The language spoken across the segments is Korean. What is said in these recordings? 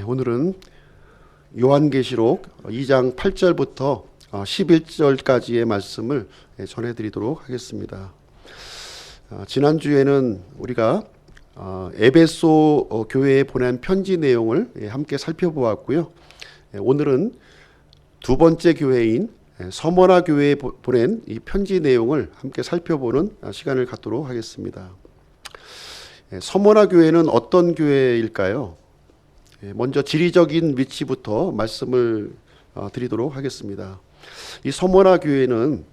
오늘은 요한계시록 2장 8절부터 11절까지의 말씀을 전해드리도록 하겠습니다. 지난주에는 우리가 에베소 교회에 보낸 편지 내용을 함께 살펴보았고요. 오늘은 두 번째 교회인 서머나 교회에 보낸 이 편지 내용을 함께 살펴보는 시간을 갖도록 하겠습니다. 서머나 교회는 어떤 교회일까요? 먼저 지리적인 위치부터 말씀을 드리도록 하겠습니다. 이 서머나 교회는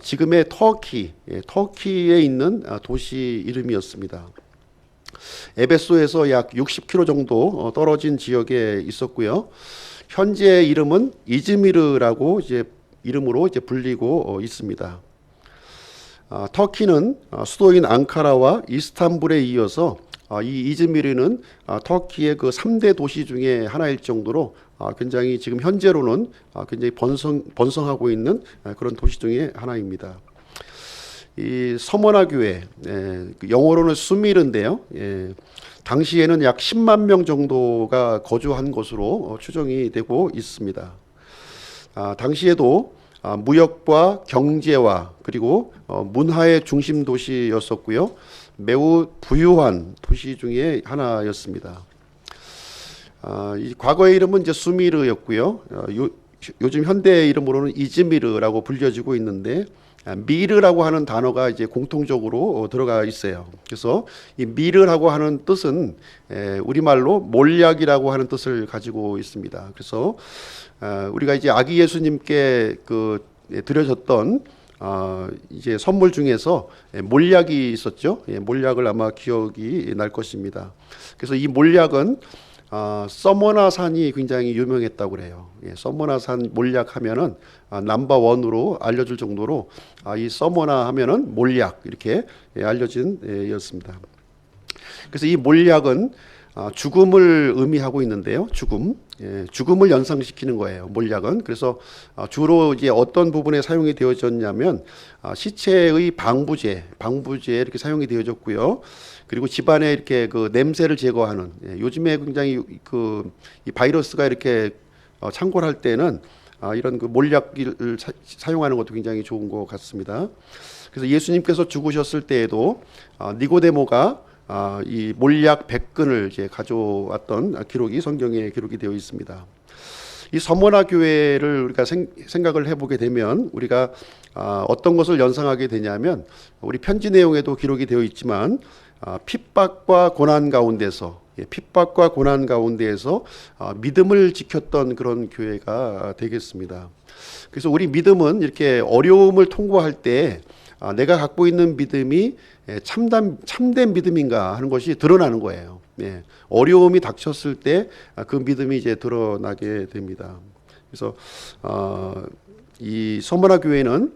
지금의 터키에 있는 도시 이름이었습니다. 에베소에서 약 60km 정도 떨어진 지역에 있었고요. 현재 이름은 이즈미르라고 이름으로 불리고 있습니다. 터키는 수도인 앙카라와 이스탄불에 이어서 이 이즈미르는 터키의 그 3대 도시 중에 하나일 정도로 굉장히 지금 현재로는 굉장히 번성하고 있는 그런 도시 중에 하나입니다. 이 서머나 교회, 영어로는 수미르인데요. 당시에는 약 10만 명 정도가 거주한 것으로 추정이 되고 있습니다. 당시에도 무역과 경제와 그리고 문화의 중심 도시였었고요. 매우 부유한 도시 중에 하나였습니다. 이 과거의 이름은 이제 수미르였고요. 요즘 현대 이름으로는 이즈미르라고 불려지고 있는데 미르라고 하는 단어가 이제 공통적으로 들어가 있어요. 그래서 이 미르라고 하는 뜻은 우리말로 몰약이라고 하는 뜻을 가지고 있습니다. 그래서 우리가 이제 아기 예수님께 드려졌던 이제 선물 중에서 몰약이 있었죠. 몰약을 아마 기억이 날 것입니다. 그래서 이 몰약은 서머나 산이 굉장히 유명했다고 그래요. 서머나 산 몰약하면은 넘버원으로 알려줄 정도로 이 서머나 하면은 몰약 이렇게 알려진 였습니다. 그래서 이 몰약은 죽음을 의미하고 있는데요. 죽음을 연상시키는 거예요. 몰약은. 그래서 주로 이제 어떤 부분에 사용이 되어졌냐면 시체의 방부제 이렇게 사용이 되어졌고요. 그리고 집안에 이렇게 그 냄새를 제거하는, 요즘에 굉장히 이 바이러스가 이렇게 창궐할 때는 이런 그 몰약을 사용하는 것도 굉장히 좋은 것 같습니다. 그래서 예수님께서 죽으셨을 때에도 니고데모가 이 몰약 100근을 이제 가져왔던 기록이 성경에 기록이 되어 있습니다. 이 서머나 교회를 우리가 생각을 해보게 되면 우리가 어떤 것을 연상하게 되냐면 우리 편지 내용에도 기록이 되어 있지만 핍박과 고난 가운데서 믿음을 지켰던 그런 교회가 되겠습니다. 그래서 우리 믿음은 이렇게 어려움을 통과할 때 내가 갖고 있는 믿음이 참된 믿음인가 하는 것이 드러나는 거예요. 어려움이 닥쳤을 때 그 믿음이 이제 드러나게 됩니다. 그래서 이 서머나 교회는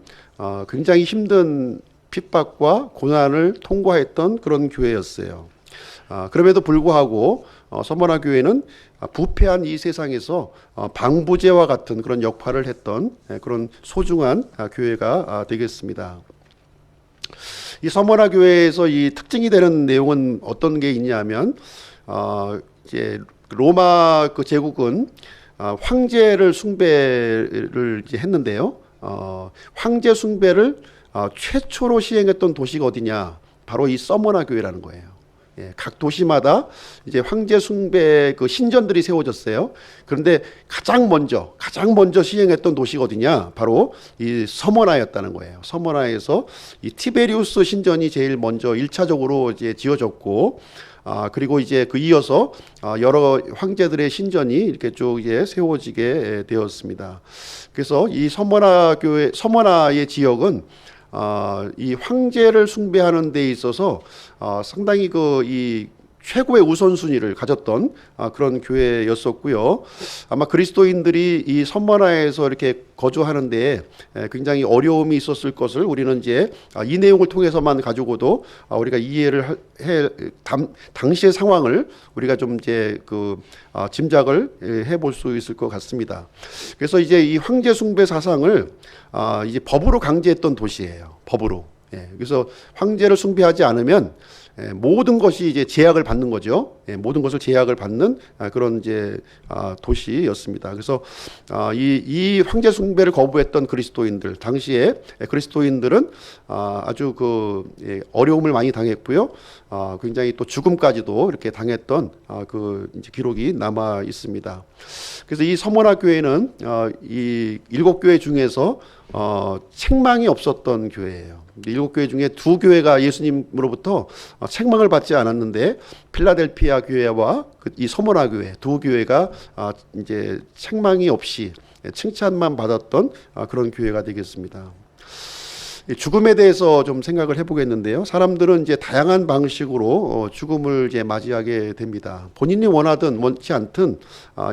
굉장히 힘든 핍박과 고난을 통과했던 그런 교회였어요. 그럼에도 불구하고 서머나 교회는 부패한 이 세상에서 방부제와 같은 그런 역할을 했던 그런 소중한 교회가 되겠습니다. 이 서머나 교회에서 이 특징이 되는 내용은 어떤 게 있냐면 이제 로마 그 제국은 황제를 숭배를 이제 했는데요. 황제 숭배를 최초로 시행했던 도시가 어디냐? 바로 이 서머나 교회라는 거예요. 각 도시마다 이제 황제 숭배 그 신전들이 세워졌어요. 그런데 가장 먼저 시행했던 도시가 어디냐? 바로 이 서머나였다는 거예요. 서머나에서 이 티베리우스 신전이 제일 먼저 1차적으로 이제 지어졌고, 그리고 이제 이어서 여러 황제들의 신전이 이렇게 쭉 이제 세워지게 되었습니다. 그래서 이 서머나의 지역은 이 황제를 숭배하는 데 있어서 상당히 이 최고의 우선순위를 가졌던 그런 교회였었고요. 아마 그리스도인들이 이 서머나에서 이렇게 거주하는데 굉장히 어려움이 있었을 것을 우리는 이제 이 내용을 통해서만 가지고도 우리가 이해를 당시의 상황을 우리가 좀 이제 짐작을 해볼 수 있을 것 같습니다. 그래서 이제 이 황제 숭배 사상을 이제 법으로 강제했던 도시예요. 법으로. 그래서 황제를 숭배하지 않으면 모든 것이 이제 제약을 받는 거죠. 모든 것을 제약을 받는 그런 이제 도시였습니다. 그래서 이 황제 숭배를 거부했던 그리스도인들, 당시에 그리스도인들은 아주 어려움을 많이 당했고요. 굉장히 또 죽음까지도 이렇게 당했던 그 이제 기록이 남아 있습니다. 그래서 이 서머나 교회는 이 7교회 중에서 책망이 없었던 교회예요. 7교회 중에 2교회가 예수님으로부터 책망을 받지 않았는데, 필라델피아 교회와 이 서머나 교회 2교회가 이제 책망이 없이 칭찬만 받았던 그런 교회가 되겠습니다. 죽음에 대해서 좀 생각을 해보겠는데요. 사람들은 이제 다양한 방식으로 죽음을 이제 맞이하게 됩니다. 본인이 원하든 원치 않든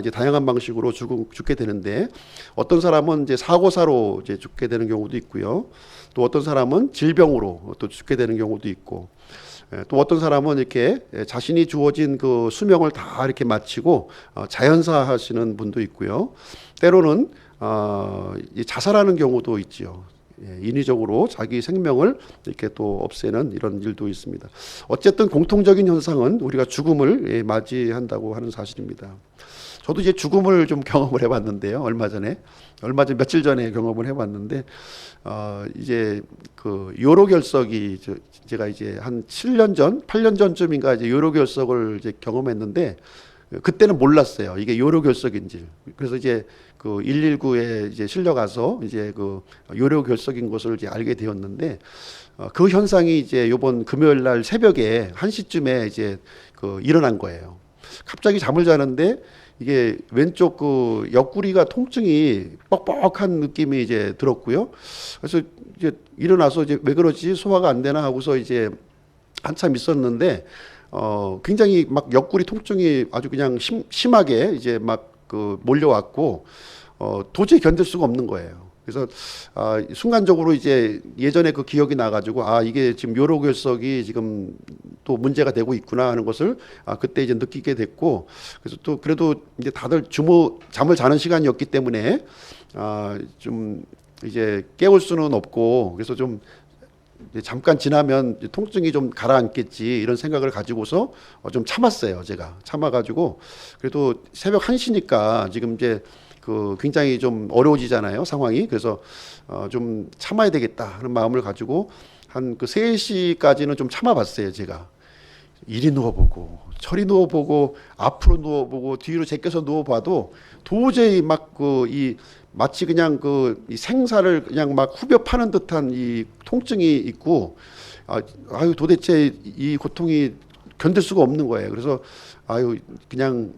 이제 다양한 방식으로 죽게 되는데, 어떤 사람은 이제 사고사로 이제 죽게 되는 경우도 있고요. 또 어떤 사람은 질병으로 또 죽게 되는 경우도 있고, 또 어떤 사람은 이렇게 자신이 주어진 그 수명을 다 이렇게 마치고 자연사하시는 분도 있고요. 때로는 자살하는 경우도 있지요. 인위적으로 자기 생명을 이렇게 또 없애는 이런 일도 있습니다. 어쨌든 공통적인 현상은 우리가 죽음을 맞이한다고 하는 사실입니다. 저도 이제 죽음을 좀 경험을 해봤는데요. 얼마 전에 며칠 전에 경험을 해봤는데, 이제 그 요로결석이 제가 이제 한 7년 전, 8년 전쯤인가 이제 요로결석을 이제 경험했는데, 그때는 몰랐어요. 이게 요로결석인지. 그래서 이제 그 119에 이제 실려가서 이제 그 요로결석인 것을 이제 알게 되었는데, 그 현상이 이제 요번 금요일 날 새벽에 1시쯤에 이제 그 일어난 거예요. 갑자기 잠을 자는데 이게 왼쪽 그 옆구리가 통증이 뻑뻑한 느낌이 이제 들었고요. 그래서 이제 일어나서 이제 왜 그러지? 소화가 안 되나 하고서 이제 한참 있었는데, 굉장히 막 옆구리 통증이 아주 그냥 심하게 이제 막 그 몰려왔고, 도저히 견딜 수가 없는 거예요. 그래서 순간적으로 이제 예전에 그 기억이 나가지고, 이게 지금 요로결석이 지금 또 문제가 되고 있구나 하는 것을 그때 이제 느끼게 됐고, 그래서 또 그래도 이제 다들 잠을 자는 시간이었기 때문에 좀 이제 깨울 수는 없고, 그래서 좀 잠깐 지나면 통증이 좀 가라앉겠지 이런 생각을 가지고서 좀 참았어요. 제가 참아가지고, 그래도 새벽 1시니까 지금 이제 그 굉장히 좀 어려워지잖아요, 상황이. 그래서 좀 참아야 되겠다 하는 마음을 가지고 한 그 3시까지는 좀 참아봤어요. 제가 이리 누워보고 저리 누워보고 앞으로 누워보고 뒤로 제껴서 누워봐도 도저히 막 마치 그냥 이 생사를 그냥 막 후벼 파는 듯한 이 통증이 있고, 도대체 이 고통이 견딜 수가 없는 거예요. 그래서 그냥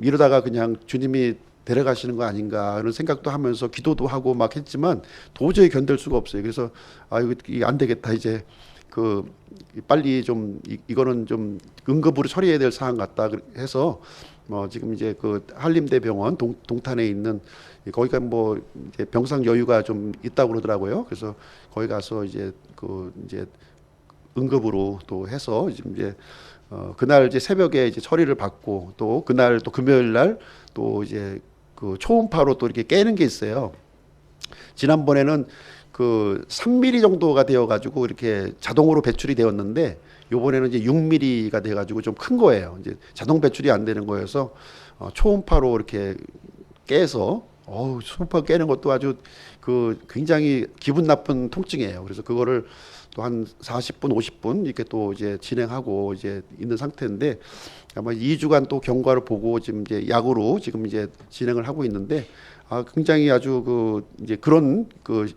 이러다가 그냥 주님이 데려가시는 거 아닌가 하는 생각도 하면서 기도도 하고 막 했지만 도저히 견딜 수가 없어요. 그래서 이거 안 되겠다, 이제 빨리 좀 이거는 좀 응급으로 처리해야 될 사안 같다 해서 지금 이제 그 한림대병원 동탄에 있는, 거기가 뭐 이제 병상 여유가 좀 있다고 그러더라고요. 그래서 거기 가서 이제 이제 응급으로 또 해서 지금 이제 그날 이제 새벽에 이제 처리를 받고, 또 그날 또 금요일 날 또 이제 그 초음파로 또 이렇게 깨는 게 있어요. 지난번에는 3mm 정도가 되어가지고 이렇게 자동으로 배출이 되었는데, 요번에는 이제 6mm가 돼가지고 좀 큰 거예요. 이제 자동 배출이 안 되는 거여서 초음파로 이렇게 깨서, 초음파 깨는 것도 아주 굉장히 기분 나쁜 통증이에요. 그래서 그거를 또 한 40분, 50분 이렇게 또 이제 진행하고 이제 있는 상태인데, 아마 2주간 또 경과를 보고 지금 이제 약으로 지금 이제 진행을 하고 있는데, 굉장히 아주 이제 그런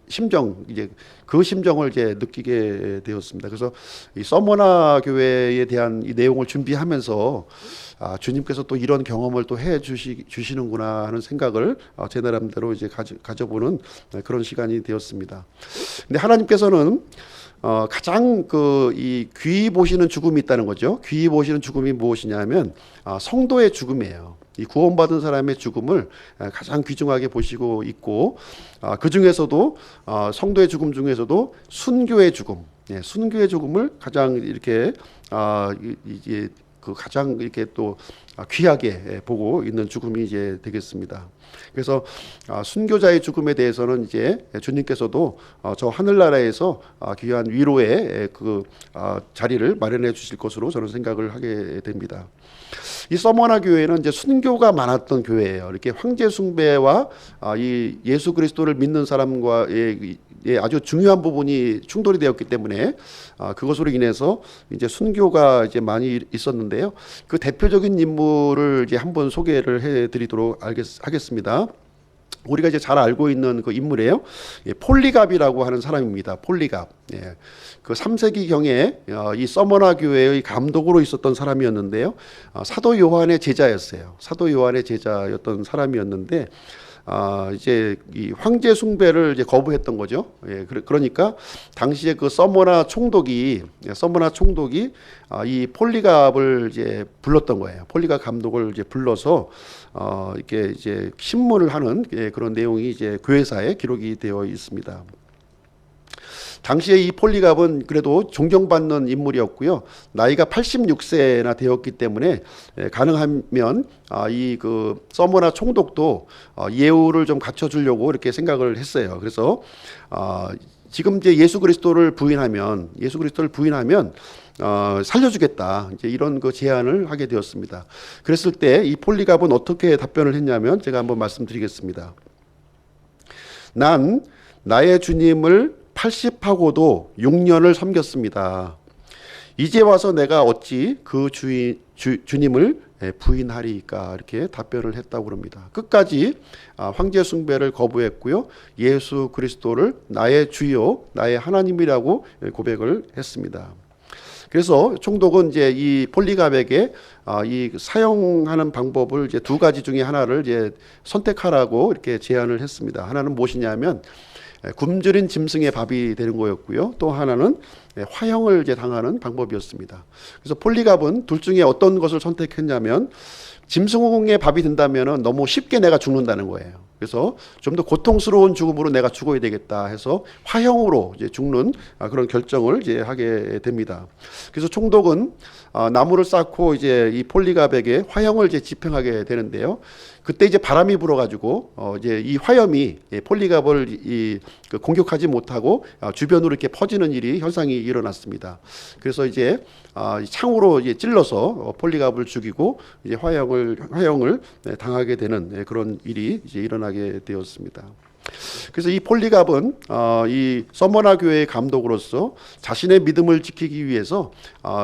심정을 이제 느끼게 되었습니다. 그래서 이 서머나 교회에 대한 이 내용을 준비하면서 주님께서 또 이런 경험을 또 해 주시는구나 하는 생각을 제 나름대로 이제 가져보는 그런 시간이 되었습니다. 근데 하나님께서는 가장 이 귀히 보시는 죽음이 있다는 거죠. 귀히 보시는 죽음이 무엇이냐면 성도의 죽음이에요. 이 구원받은 사람의 죽음을 가장 귀중하게 보시고 있고, 그 중에서도 성도의 죽음 중에서도 순교의 죽음, 순교의 죽음을 가장 이렇게 이제 그 가장 이렇게 또 귀하게 보고 있는 죽음이 이제 되겠습니다. 그래서 순교자의 죽음에 대해서는 이제 주님께서도 저 하늘나라에서 귀한 위로의 그 자리를 마련해 주실 것으로 저는 생각을 하게 됩니다. 이 서머나 교회는 이제 순교가 많았던 교회예요. 이렇게 황제 숭배와 이 예수 그리스도를 믿는 사람과의 아주 중요한 부분이 충돌이 되었기 때문에 그것으로 인해서 이제 순교가 이제 많이 있었는데요. 그 대표적인 인물을 이제 한번 소개를 해드리도록 하겠습니다. 우리가 이제 잘 알고 있는 그 인물이에요. 폴리갑이라고 하는 사람입니다. 폴리갑. 그 3세기 경에 이 서머나 교회의 감독으로 있었던 사람이었는데요. 사도 요한의 제자였어요. 사도 요한의 제자였던 사람이었는데 이제 이 황제 숭배를 이제 거부했던 거죠. 그러니까 당시에 그 서머나 총독이 이 폴리갑을 이제 불렀던 거예요. 폴리갑 감독을 이제 불러서 이렇게 이제 신문을 하는 그런 내용이 이제 교회사에 기록이 되어 있습니다. 당시에 이 폴리갑은 그래도 존경받는 인물이었고요. 나이가 86세나 되었기 때문에 가능하면 이 그 서머나 총독도 예우를 좀 갖춰주려고 이렇게 생각을 했어요. 그래서 지금 이제 예수 그리스도를 부인하면 살려주겠다. 이제 이런 그 제안을 하게 되었습니다. 그랬을 때 이 폴리갑은 어떻게 답변을 했냐면 제가 한번 말씀드리겠습니다. 난 나의 주님을 80하고도 6년을 섬겼습니다. 이제 와서 내가 어찌 그 주님을 부인하리까 이렇게 답변을 했다고 합니다. 끝까지 황제 숭배를 거부했고요. 예수 그리스도를 나의 주요, 나의 하나님이라고 고백을 했습니다. 그래서 총독은 이제 이 폴리갑에게 이 사용하는 방법을 이제 두 가지 중에 하나를 이제 선택하라고 이렇게 제안을 했습니다. 하나는 무엇이냐면 굶주린 짐승의 밥이 되는 거였고요. 또 하나는 화형을 이제 당하는 방법이었습니다. 그래서 폴리갑은 둘 중에 어떤 것을 선택했냐면 짐승의 밥이 된다면 너무 쉽게 내가 죽는다는 거예요. 그래서 좀 더 고통스러운 죽음으로 내가 죽어야 되겠다 해서 화형으로 이제 죽는 그런 결정을 이제 하게 됩니다. 그래서 총독은 나무를 쌓고 이제 이 폴리갑에게 화형을 이제 집행하게 되는데요. 그때 이제 바람이 불어가지고 이제 이 화염이 폴리갑을 공격하지 못하고 주변으로 이렇게 퍼지는 현상이 일어났습니다. 그래서 이제 창으로 이제 찔러서 폴리갑을 죽이고 이제 화형을 당하게 되는 그런 일이 이제 일어나게 되었습니다. 그래서 이 폴리갑은 이 서머나 교회의 감독으로서 자신의 믿음을 지키기 위해서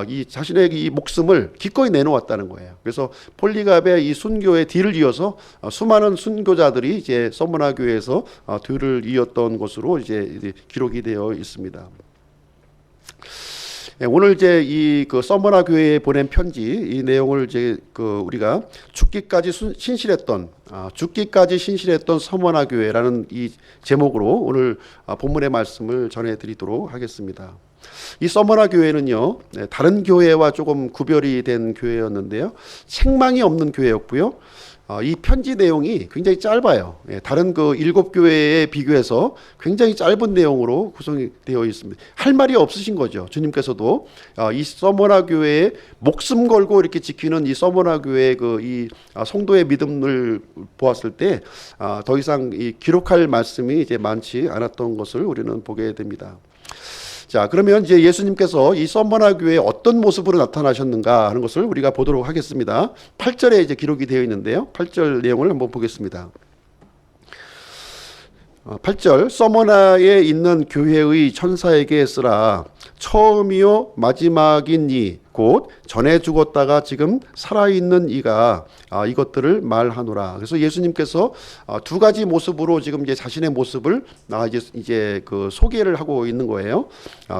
이 자신의 이 목숨을 기꺼이 내놓았다는 거예요. 그래서 폴리갑의 이 순교의 뒤를 이어서 수많은 순교자들이 이제 서머나 교회에서 뒤를 이었던 것으로 이제 기록이 되어 있습니다. 오늘 이제 이 그 서머나 교회에 보낸 편지 이 내용을 이제 그 우리가 죽기까지 신실했던 서머나 교회라는 이 제목으로 오늘 본문의 말씀을 전해드리도록 하겠습니다. 이 서머나 교회는요, 다른 교회와 조금 구별이 된 교회였는데요, 책망이 없는 교회였고요. 이 편지 내용이 굉장히 짧아요. 다른 그 7교회에 비교해서 굉장히 짧은 내용으로 구성이 되어 있습니다. 할 말이 없으신 거죠. 주님께서도 이 서머나 교회에 목숨 걸고 이렇게 지키는 이 서머나 교회의 이 성도의 믿음을 보았을 때 더 이상 이 기록할 말씀이 이제 많지 않았던 것을 우리는 보게 됩니다. 자, 그러면 이제 예수님께서 이 서머나 교회에 어떤 모습으로 나타나셨는가 하는 것을 우리가 보도록 하겠습니다. 8절에 이제 기록이 되어 있는데요. 8절 내용을 한번 보겠습니다. 8절 서머나에 있는 교회의 천사에게 쓰라. 처음이요 마지막인 이 곧 전에 죽었다가 지금 살아있는 이가 이것들을 말하노라. 그래서 예수님께서 두 가지 모습으로 지금 이제 자신의 모습을 이제 그 소개를 하고 있는 거예요.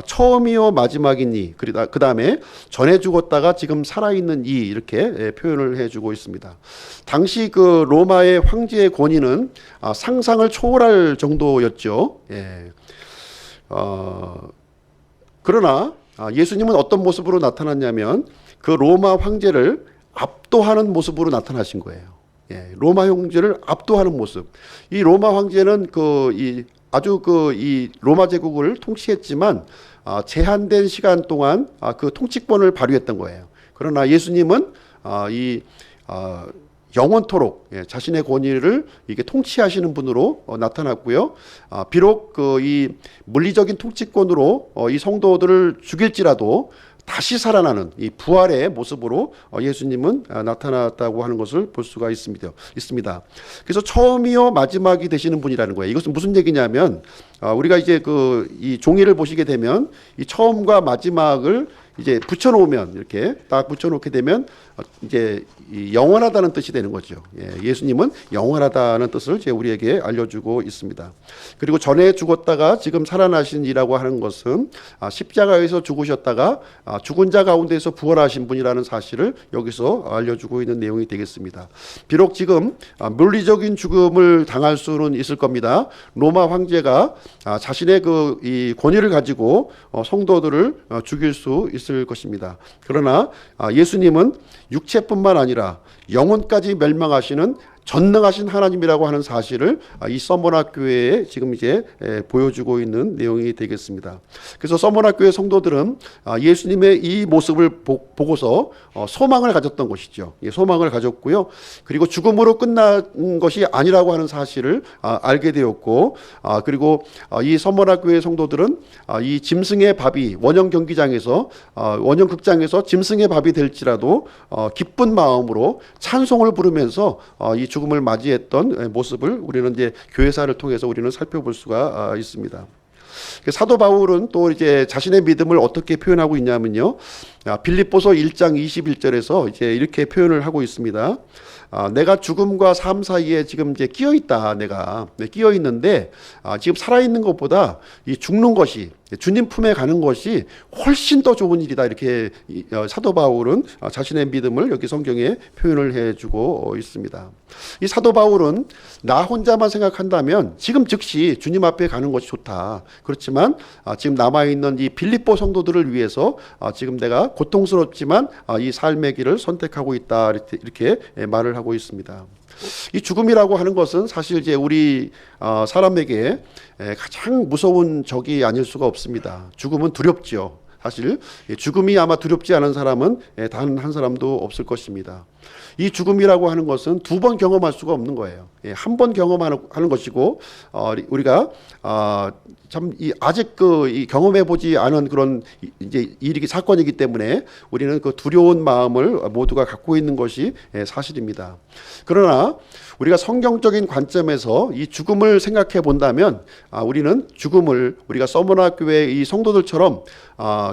처음이요 마지막인 이, 그 다음에 전에 죽었다가 지금 살아있는 이, 이렇게 표현을 해주고 있습니다. 당시 그 로마의 황제의 권위는 상상을 초월할 정도였죠. 그러나 예수님은 어떤 모습으로 나타났냐면 그 로마 황제를 압도하는 모습으로 나타나신 거예요. 로마 황제를 압도하는 모습. 이 로마 황제는 이 로마 제국을 통치했지만 제한된 시간 동안 그 통치권을 발휘했던 거예요. 그러나 예수님은 이 영원토록 자신의 권위를 이게 통치하시는 분으로 나타났고요. 비록 이 물리적인 통치권으로 이 성도들을 죽일지라도 다시 살아나는 이 부활의 모습으로 예수님은 나타났다고 하는 것을 볼 수가 있습니다. 그래서 처음이요 마지막이 되시는 분이라는 거예요. 이것은 무슨 얘기냐면 우리가 이제 이 종이를 보시게 되면 이 처음과 마지막을 이제 붙여놓으면 이렇게 딱 붙여놓게 되면 이제 영원하다는 뜻이 되는 거죠. 예수님은 영원하다는 뜻을 이제 우리에게 알려주고 있습니다. 그리고 전에 죽었다가 지금 살아나신 이라고 하는 것은 십자가에서 죽으셨다가 죽은 자 가운데서 부활하신 분이라는 사실을 여기서 알려주고 있는 내용이 되겠습니다. 비록 지금 물리적인 죽음을 당할 수는 있을 겁니다. 로마 황제가 자신의 이 권위를 가지고 성도들을 죽일 수 있을 것입니다. 그러나 예수님은 육체뿐만 아니라 영혼까지 멸망하시는 전능하신 하나님이라고 하는 사실을 이 서머나 교회에 지금 이제 보여주고 있는 내용이 되겠습니다. 그래서 서머나 교회 성도들은 예수님의 이 모습을 보고서 소망을 가졌던 것이죠. 소망을 가졌고요. 그리고 죽음으로 끝난 것이 아니라고 하는 사실을 알게 되었고, 그리고 이 서머나 교회 성도들은 이 짐승의 밥이 원형 경기장에서 원형 극장에서 짐승의 밥이 될지라도 기쁜 마음으로 찬송을 부르면서 이 죽음을 맞이했던 모습을 우리는 이제 교회사를 통해서 우리는 살펴볼 수가 있습니다. 사도 바울은 또 이제 자신의 믿음을 어떻게 표현하고 있냐면요. 빌립보서 1장 21절에서 이제 이렇게 표현을 하고 있습니다. 내가 죽음과 삶 사이에 지금 이제 끼어 있다. 내가 끼어 있는데 지금 살아 있는 것보다 이 죽는 것이 주님 품에 가는 것이 훨씬 더 좋은 일이다. 이렇게 사도 바울은 자신의 믿음을 여기 성경에 표현을 해주고 있습니다. 이 사도 바울은 나 혼자만 생각한다면 지금 즉시 주님 앞에 가는 것이 좋다. 그렇지만 지금 남아있는 이 빌립보 성도들을 위해서 지금 내가 고통스럽지만 이 삶의 길을 선택하고 있다. 이렇게 말을 하고 있습니다. 이 죽음이라고 하는 것은 사실 이제 우리 사람에게 가장 무서운 적이 아닐 수가 없습니다. 죽음은 두렵죠. 사실 죽음이 아마 두렵지 않은 사람은 단 한 사람도 없을 것입니다. 이 죽음이라고 하는 것은 두 번 경험할 수가 없는 거예요. 한 번 경험하는 것이고 우리가 참 아직 이 경험해 보지 않은 그런 이제 일이 사건이기 때문에 우리는 그 두려운 마음을 모두가 갖고 있는 것이 사실입니다. 그러나 우리가 성경적인 관점에서 이 죽음을 생각해 본다면 우리는 죽음을 우리가 서머나 교회 이 성도들처럼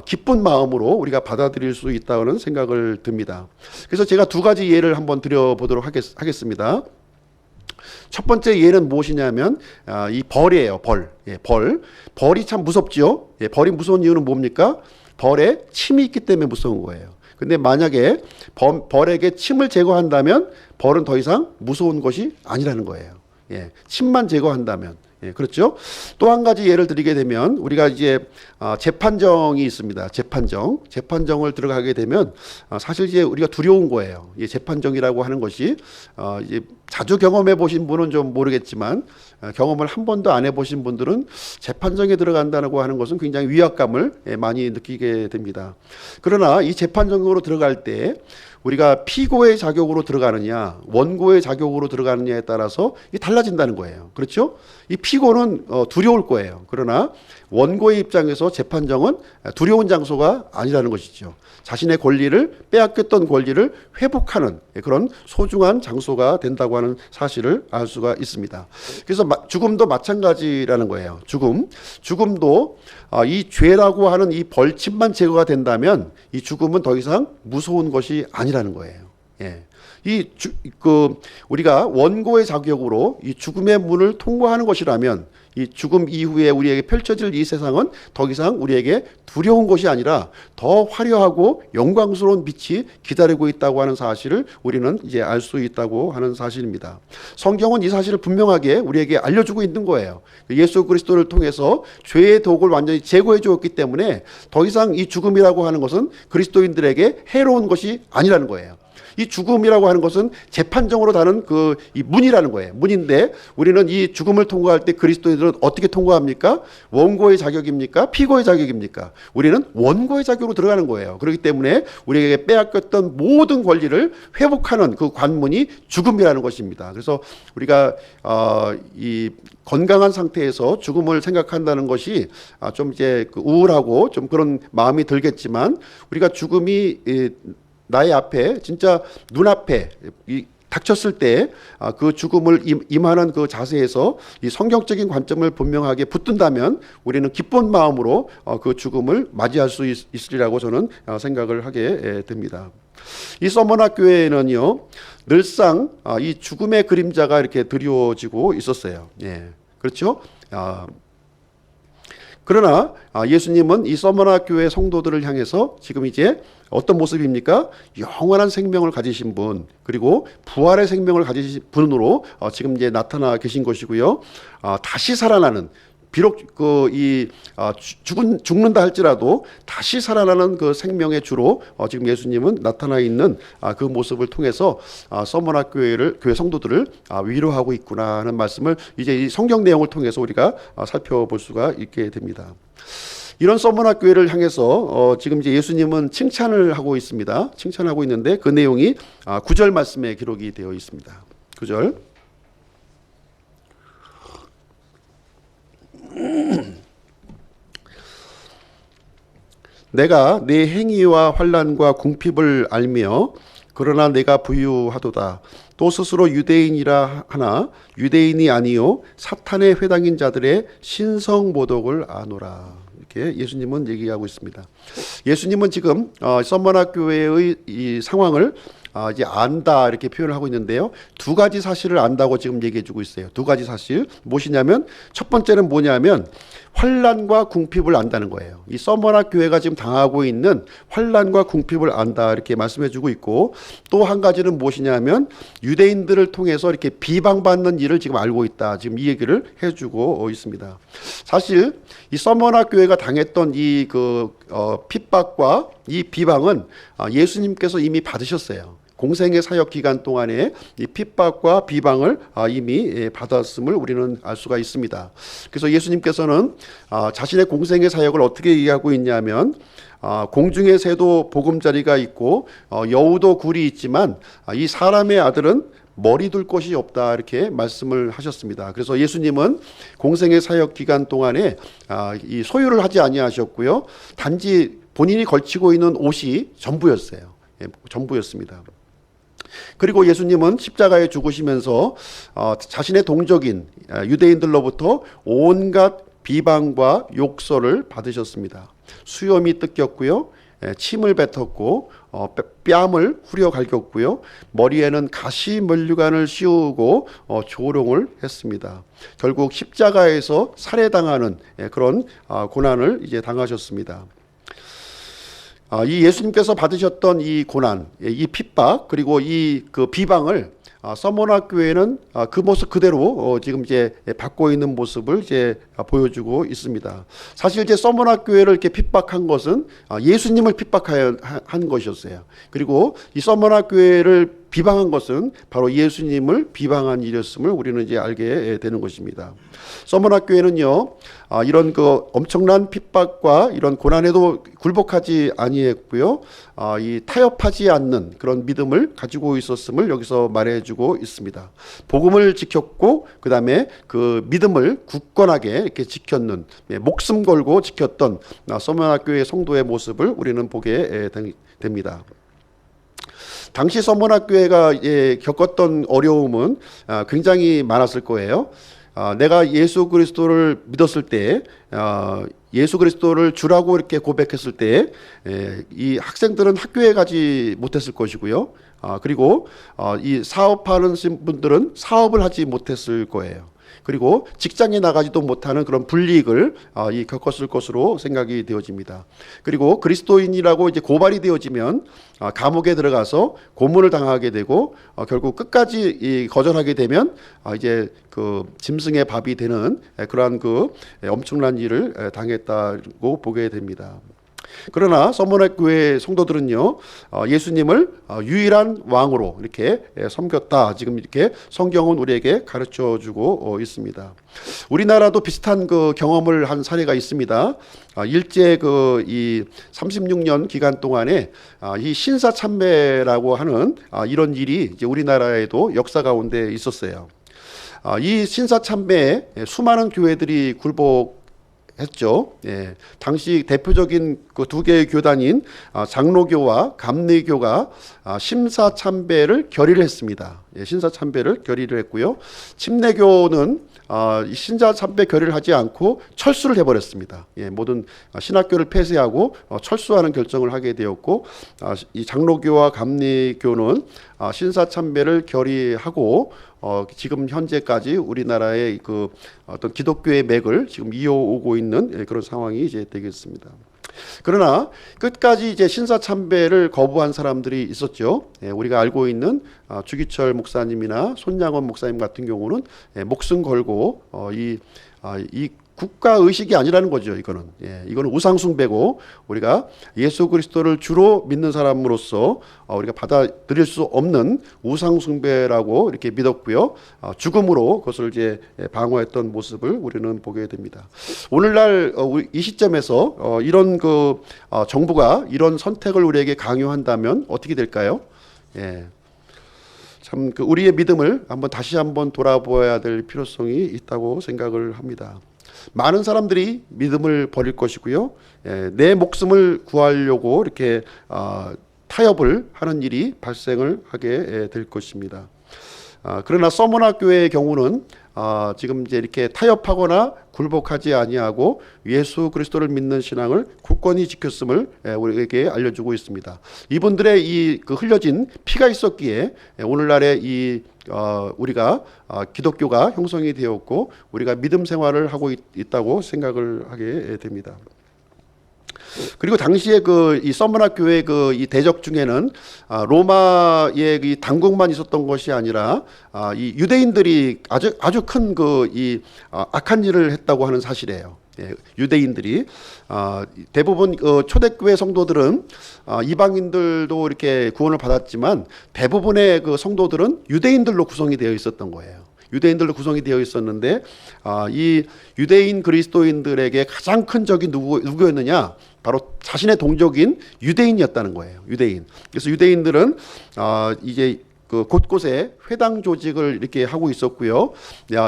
기쁜 마음으로 우리가 받아들일 수 있다는 생각을 듭니다. 그래서 제가 두 가지 예를 한번 드려보도록 하겠습니다. 첫 번째 예는 무엇이냐면 이 벌이에요. 벌이 참 무섭죠. 벌이 무서운 이유는 뭡니까? 벌에 침이 있기 때문에 무서운 거예요. 근데 만약에 벌에게 침을 제거한다면 벌은 더 이상 무서운 것이 아니라는 거예요. 침만 제거한다면. 그렇죠? 또 한 가지 예를 드리게 되면 우리가 이제 재판정이 있습니다. 재판정을 들어가게 되면 사실 이제 우리가 두려운 거예요. 이 재판정이라고 하는 것이 이제 자주 경험해 보신 분은 좀 모르겠지만 경험을 한 번도 안 해보신 분들은 재판정에 들어간다고 하는 것은 굉장히 위압감을 많이 느끼게 됩니다. 그러나 이 재판정으로 들어갈 때 우리가 피고의 자격으로 들어가느냐 원고의 자격으로 들어가느냐에 따라서 이게 달라진다는 거예요. 그렇죠? 이 피고는 두려울 거예요. 그러나 원고의 입장에서 재판정은 두려운 장소가 아니라는 것이죠. 자신의 권리를 빼앗겼던 권리를 회복하는 그런 소중한 장소가 된다고 하는 사실을 알 수가 있습니다. 그래서 죽음도 마찬가지라는 거예요. 죽음도 이 죄라고 하는 이 벌침만 제거가 된다면 이 죽음은 더 이상 무서운 것이 아니라는 거예요. 우리가 원고의 자격으로 이 죽음의 문을 통과하는 것이라면 이 죽음 이후에 우리에게 펼쳐질 이 세상은 더 이상 우리에게 두려운 것이 아니라 더 화려하고 영광스러운 빛이 기다리고 있다고 하는 사실을 우리는 이제 알 수 있다고 하는 사실입니다. 성경은 이 사실을 분명하게 우리에게 알려주고 있는 거예요. 예수 그리스도를 통해서 죄의 독을 완전히 제거해 주었기 때문에 더 이상 이 죽음이라고 하는 것은 그리스도인들에게 해로운 것이 아니라는 거예요. 이 죽음이라고 하는 것은 재판정으로 다는 이 문이라는 거예요. 문인데 우리는 이 죽음을 통과할 때 그리스도인들은 어떻게 통과합니까? 원고의 자격입니까? 피고의 자격입니까? 우리는 원고의 자격으로 들어가는 거예요. 그렇기 때문에 우리에게 빼앗겼던 모든 권리를 회복하는 그 관문이 죽음이라는 것입니다. 그래서 우리가 이 건강한 상태에서 죽음을 생각한다는 것이 좀 이제 우울하고 좀 그런 마음이 들겠지만, 우리가 죽음이 나의 앞에 진짜 눈앞에 닥쳤을 때 그 죽음을 임하는 그 자세에서 이 성경적인 관점을 분명하게 붙든다면 우리는 기쁜 마음으로 그 죽음을 맞이할 수 있으리라고 저는 생각을 하게 됩니다. 이 서머나 교회에는요 늘상 이 죽음의 그림자가 이렇게 드리워지고 있었어요. 예, 그렇죠? 그러나 예수님은 이 서머나 교회 성도들을 향해서 지금 이제 어떤 모습입니까? 영원한 생명을 가지신 분, 그리고 부활의 생명을 가지신 분으로 지금 이제 나타나 계신 것이고요. 다시 살아나는, 비록 죽는다 할지라도 다시 살아나는 그 생명의 주로 지금 예수님은 나타나 있는 그 모습을 통해서 서머나 교회 성도들을 위로하고 있구나 하는 말씀을 이제 이 성경 내용을 통해서 우리가 살펴볼 수가 있게 됩니다. 이런 서머나 교회를 향해서 지금 이제 예수님은 칭찬을 하고 있습니다. 칭찬하고 있는데 그 내용이 9절 말씀에 기록이 되어 있습니다. 9절. 내가 내 행위와 환난과 궁핍을 알며 그러나 내가 부유하도다. 또 스스로 유대인이라 하나 유대인이 아니요 사탄의 회당인 자들의 신성모독을 아노라. 이렇게 예수님은 얘기하고 있습니다. 예수님은 지금 서머나 교회의 이 상황을 이제 안다 이렇게 표현을 하고 있는데요. 두 가지 사실을 안다고 지금 얘기해 주고 있어요. 두 가지 사실 무엇이냐면, 첫 번째는 뭐냐면 환난과 궁핍을 안다는 거예요. 이 서머나 교회가 지금 당하고 있는 환난과 궁핍을 안다 이렇게 말씀해 주고 있고, 또 한 가지는 무엇이냐면 유대인들을 통해서 이렇게 비방받는 일을 지금 알고 있다. 지금 이 얘기를 해주고 있습니다. 사실 이 서머나 교회가 당했던 이 핍박과 이 비방은 예수님께서 이미 받으셨어요. 공생의 사역 기간 동안에 이 핍박과 비방을 이미 받았음을 우리는 알 수가 있습니다. 그래서 예수님께서는 자신의 공생의 사역을 어떻게 얘기하고 있냐면, 공중의 새도 보금자리가 있고 여우도 굴이 있지만 이 사람의 아들은 머리 둘 곳이 없다 이렇게 말씀을 하셨습니다. 그래서 예수님은 공생의 사역 기간 동안에 이 소유를 하지 아니하셨고요. 단지 본인이 걸치고 있는 옷이 전부였어요. 전부였습니다. 그리고 예수님은 십자가에 죽으시면서 자신의 동족인 유대인들로부터 온갖 비방과 욕설을 받으셨습니다. 수염이 뜯겼고요, 침을 뱉었고 뺨을 후려 갈겼고요, 머리에는 가시 면류관을 씌우고 조롱을 했습니다. 결국 십자가에서 살해당하는 그런 고난을 이제 당하셨습니다. 이 예수님께서 받으셨던 이 고난, 이 핍박, 그리고 이 비방을 서머나 교회는 그 모습 그대로 지금 이제 받고 있는 모습을 이제 보여주고 있습니다. 사실 이제 서머나 교회를 이렇게 핍박한 것은 예수님을 핍박한 것이었어요. 그리고 이 서머나 교회를 비방한 것은 바로 예수님을 비방한 일이었음을 우리는 이제 알게 되는 것입니다. 서머나 교회는요, 이런 엄청난 핍박과 이런 고난에도 굴복하지 아니했고요, 이 타협하지 않는 그런 믿음을 가지고 있었음을 여기서 말해주고 있습니다. 복음을 지켰고, 그 다음에 그 믿음을 굳건하게 이렇게 지켰는, 목숨 걸고 지켰던 서머나 교회 성도의 모습을 우리는 보게 됩니다. 당시 서머나 교회가 겪었던 어려움은 굉장히 많았을 거예요. 내가 예수 그리스도를 믿었을 때, 예수 그리스도를 주라고 이렇게 고백했을 때, 이 학생들은 학교에 가지 못했을 것이고요. 그리고 이 사업하는 분들은 사업을 하지 못했을 거예요. 그리고 직장에 나가지도 못하는 그런 불이익을 겪었을 것으로 생각이 되어집니다. 그리고 그리스도인이라고 이제 고발이 되어지면 감옥에 들어가서 고문을 당하게 되고, 결국 끝까지 거절하게 되면 이제 그 짐승의 밥이 되는 그러한 그 엄청난 일을 당했다고 보게 됩니다. 그러나 서머나 교회 성도들은요, 예수님을 유일한 왕으로 이렇게 섬겼다. 지금 이렇게 성경은 우리에게 가르쳐 주고 있습니다. 우리나라도 비슷한 그 경험을 한 사례가 있습니다. 일제 이 36년 기간 동안에 이 신사참배라고 하는 이런 일이 이제 우리나라에도 역사 가운데 있었어요. 이 신사참배에 수많은 교회들이 굴복했죠. 예, 당시 대표적인 그 두 개의 교단인 장로교와 감리교가 심사참배를 결의를 했습니다. 예, 신사참배를 결의를 했고요. 침례교는 신사참배 결의를 하지 않고 철수를 해버렸습니다. 예, 모든 신학교를 폐쇄하고 철수하는 결정을 하게 되었고, 이 장로교와 감리교는 신사참배를 결의하고 지금 현재까지 우리나라의 그 어떤 기독교의 맥을 지금 이어오고 있는 그런 상황이 이제 되겠습니다. 그러나 끝까지 이제 신사참배를 거부한 사람들이 있었죠. 우리가 알고 있는 주기철 목사님이나 손양원 목사님 같은 경우는 목숨 걸고 이 국가 의식이 아니라는 거죠. 이거는 우상 숭배고, 우리가 예수 그리스도를 주로 믿는 사람으로서 우리가 받아들일 수 없는 우상 숭배라고 이렇게 믿었고요. 죽음으로 그것을 이제 방어했던 모습을 우리는 보게 됩니다. 오늘날 이 시점에서 이런 정부가 이런 선택을 우리에게 강요한다면 어떻게 될까요? 예. 참 우리의 믿음을 다시 한번 돌아보아야 될 필요성이 있다고 생각을 합니다. 많은 사람들이 믿음을 버릴 것이고요. 내 목숨을 구하려고 이렇게 타협을 하는 일이 발생을 하게 될 것입니다. 그러나 서머나 교회의 경우는 지금 이제 이렇게 타협하거나 굴복하지 아니하고 예수 그리스도를 믿는 신앙을 굳건히 지켰음을 우리에게 알려주고 있습니다. 이분들의 흘려진 피가 있었기에 오늘날의 우리가 기독교가 형성이 되었고 우리가 믿음 생활을 하고 있다고 생각을 하게 됩니다. 그리고 당시에 이 서머나 교회 이 대적 중에는 로마의 이 당국만 있었던 것이 아니라 이 유대인들이 아주 큰 악한 일을 했다고 하는 사실이에요. 예, 유대인들이 대부분 초대교회 성도들은 이방인들도 이렇게 구원을 받았지만 대부분의 성도들은 유대인들로 구성이 되어 있었던 거예요. 유대인들로 구성이 되어 있었는데 이 유대인 그리스도인들에게 가장 큰 적이 누구였느냐? 바로 자신의 동족인 유대인이었다는 거예요. 유대인. 그래서 유대인들은 이제 곳곳에 회당 조직을 이렇게 하고 있었고요.